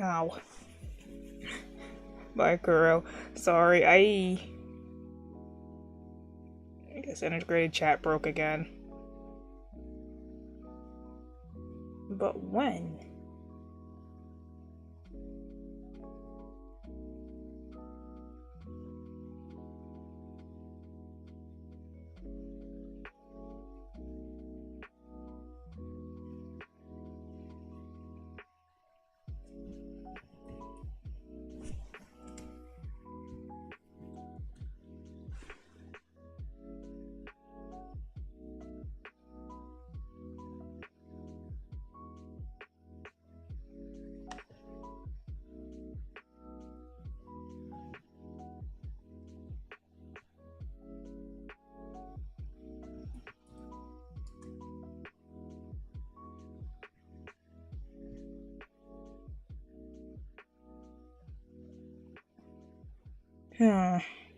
Ow. Bye, Kuro. Sorry, I guess integrated chat broke again. But when?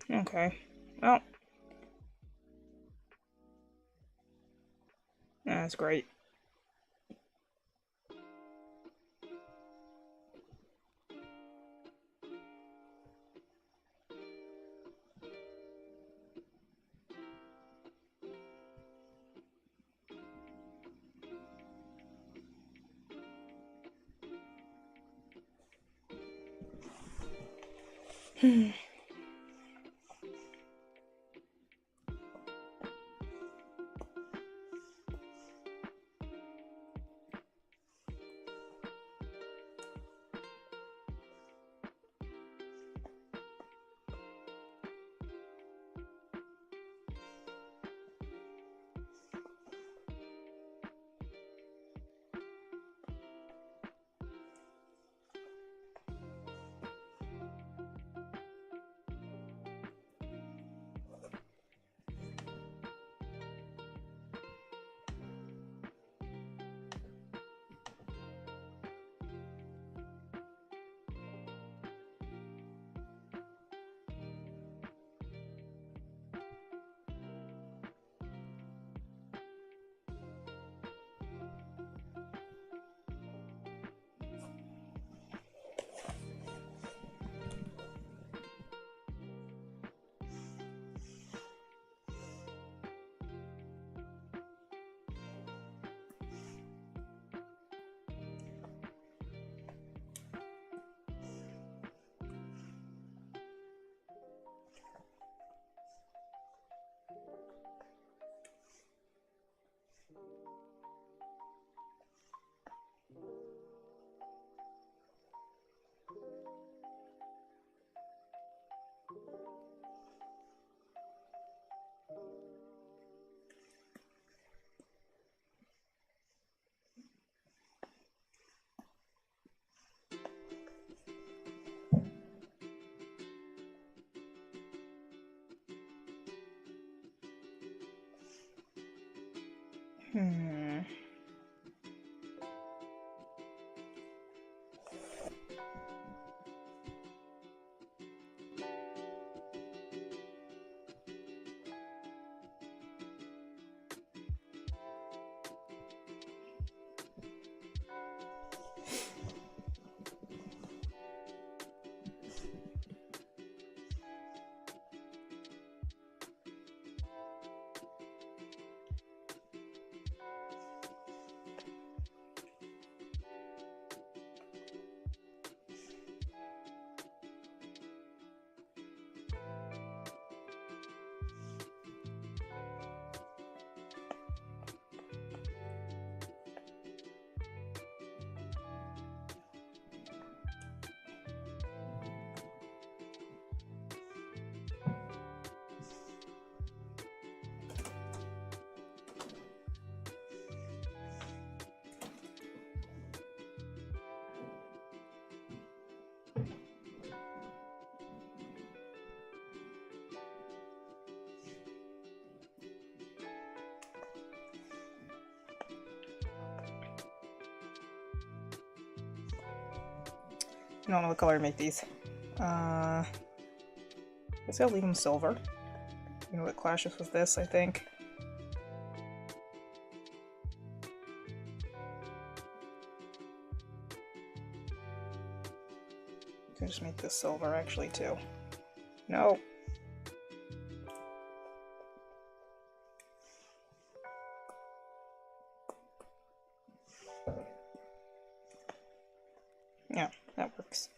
Okay. Well, that's great. Hmm. I don't know what color to make these. I guess I'll leave them silver. You know, it clashes with this, I think. can just make this silver actually too. No. Yeah, that works.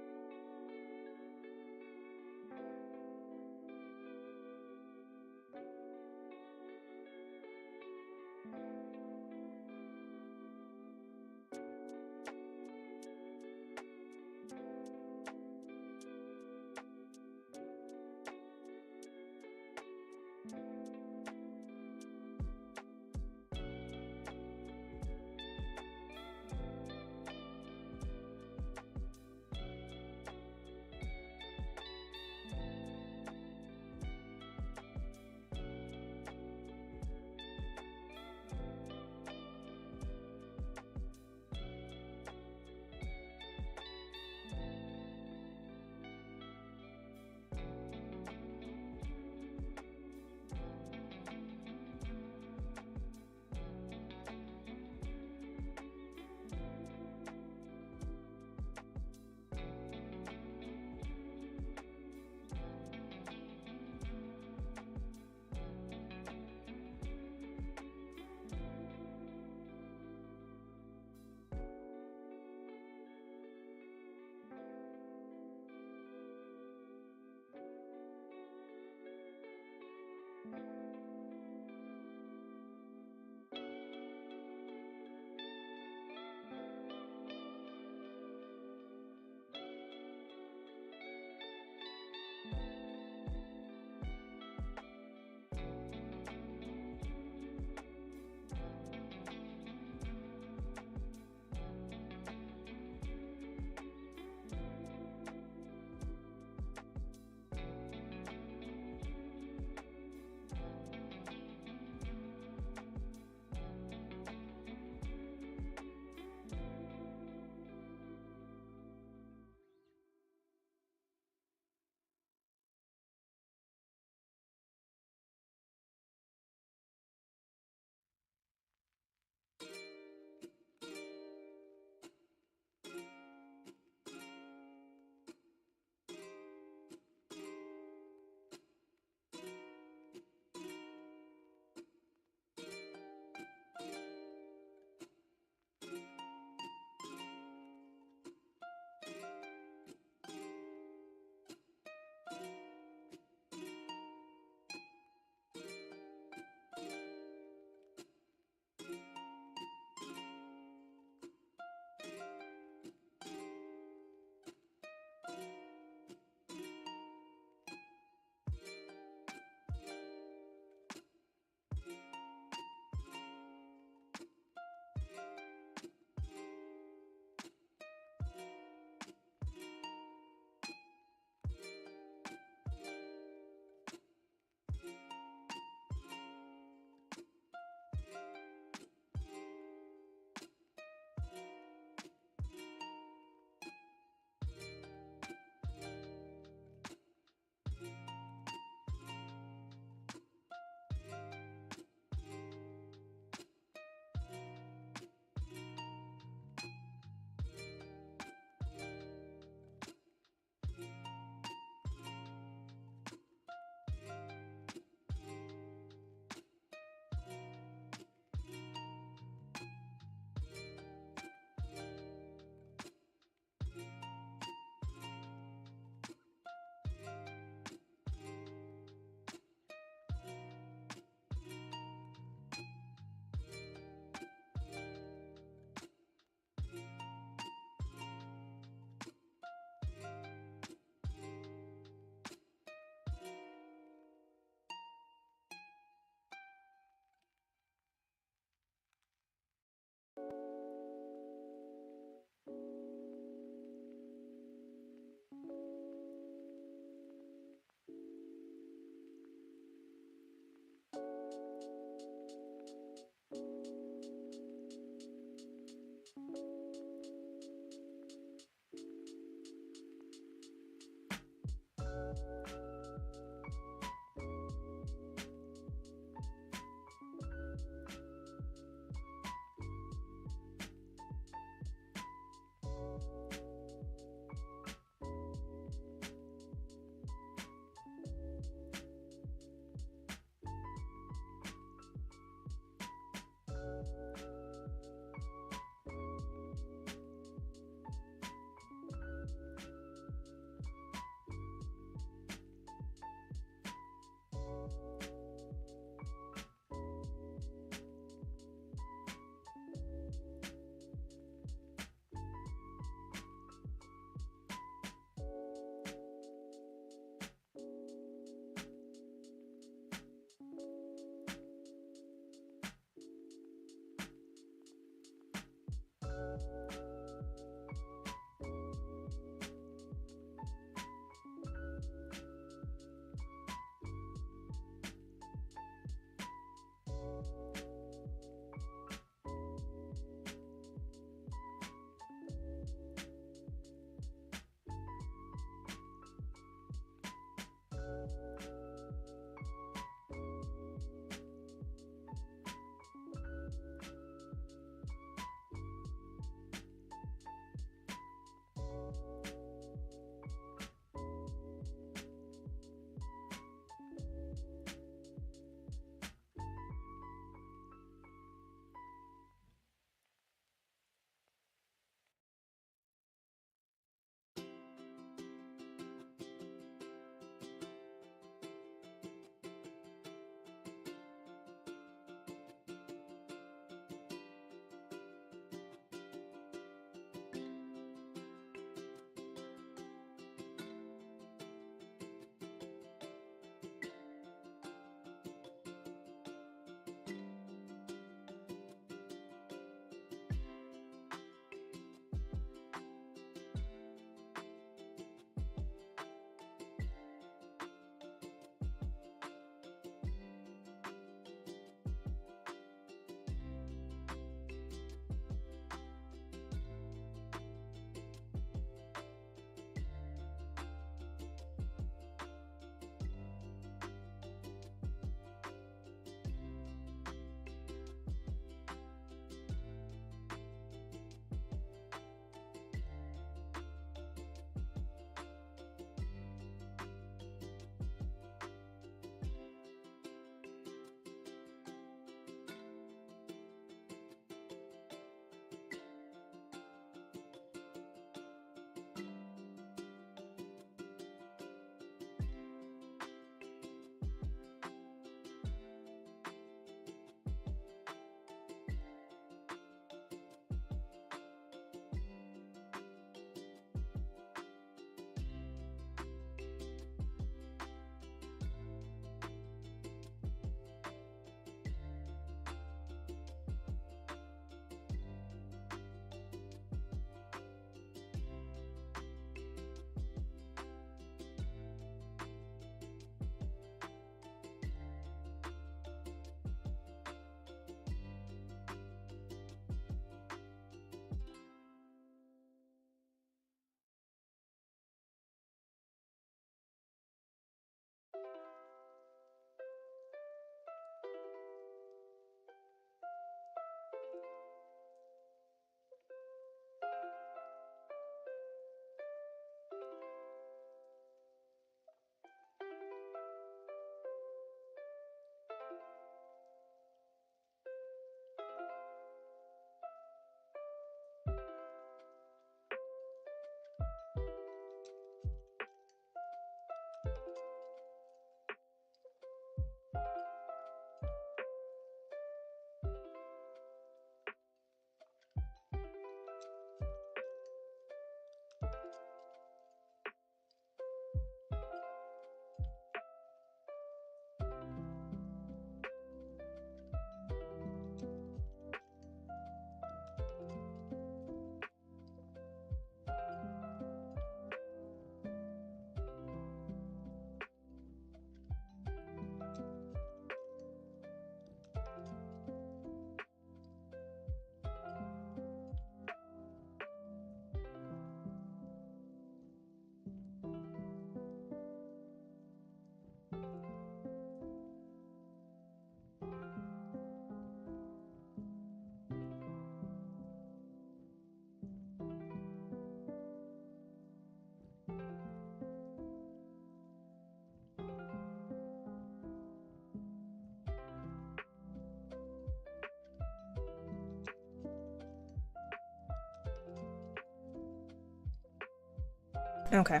Okay.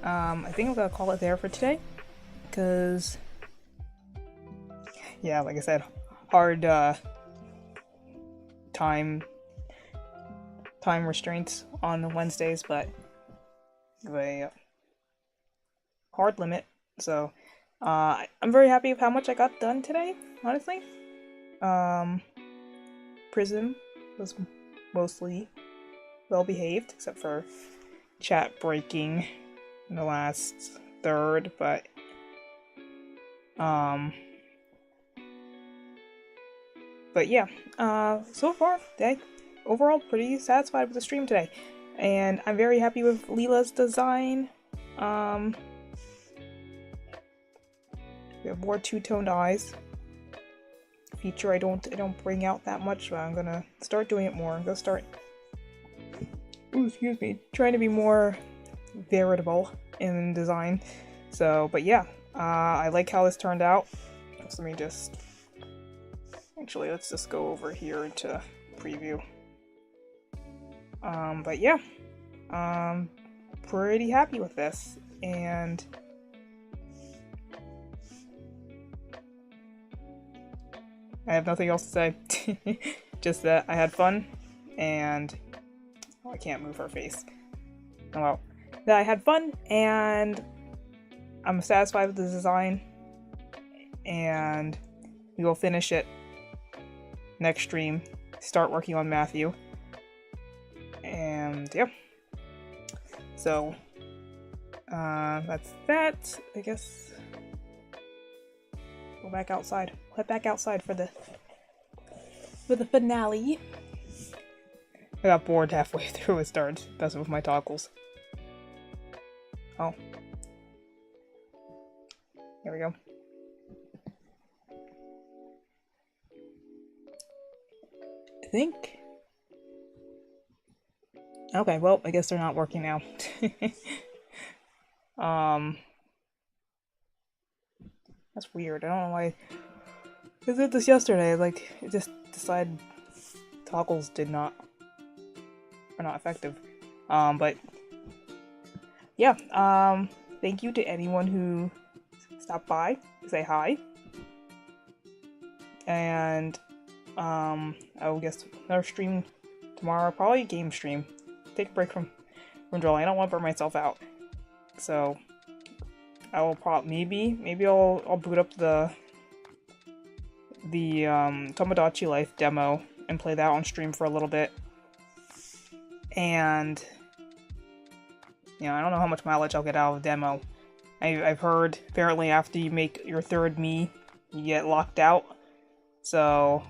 I think I'm gonna call it there for today, because, yeah, like I said, hard, time restraints on Wednesdays, but a hard limit. So, I'm very happy with how much I got done today, honestly. Prism was mostly well behaved, except for chat breaking in the last third, but yeah, so far, overall pretty satisfied with the stream today, and I'm very happy with Leela's design. We have more two-toned eyes. Feature I don't bring out that much, but I'm gonna start doing it more. I'm gonna start, trying to be more veritable in design. So, but yeah, I like how this turned out. So let me just, actually, let's just go over here into preview. But yeah, pretty happy with this, and I have nothing else to say. Just that I had fun, and I can't move her face. Oh well. That I had fun, and I'm satisfied with the design, and we will finish it next stream. Start working on Matthew. And yeah. So that's that, I guess. Go back outside. Head back outside for the finale. I got bored halfway through and started messing with my toggles. Oh. There we go. I think. Okay, well, I guess they're not working now. That's weird. I don't know why. I did this yesterday. Like, it just decided toggles are not effective. But yeah. Thank you to anyone who stopped by to say hi. And I will guess another stream tomorrow. Probably a game stream. Take a break from drawing. I don't want to burn myself out. So I will maybe I'll boot up the Tomodachi Life demo and play that on stream for a little bit. And I don't know how much mileage I'll get out of the demo. I've heard apparently after you make your third me, you get locked out. So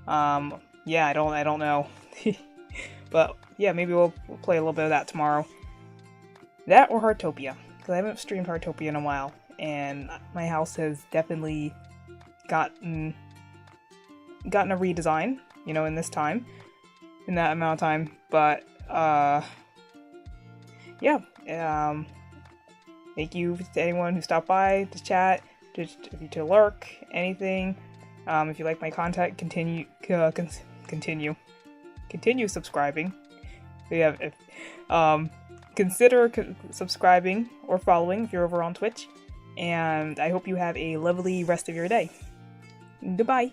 yeah, I don't know. But yeah, maybe we'll play a little bit of that tomorrow. That or Heartopia, because I haven't streamed Heartopia in a while, and my house has definitely gotten a redesign, in this time, in that amount of time. But yeah, thank you to anyone who stopped by to chat, to lurk, anything. If you like my content, continue subscribing. Yeah, consider subscribing or following if you're over on Twitch. And I hope you have a lovely rest of your day. Goodbye.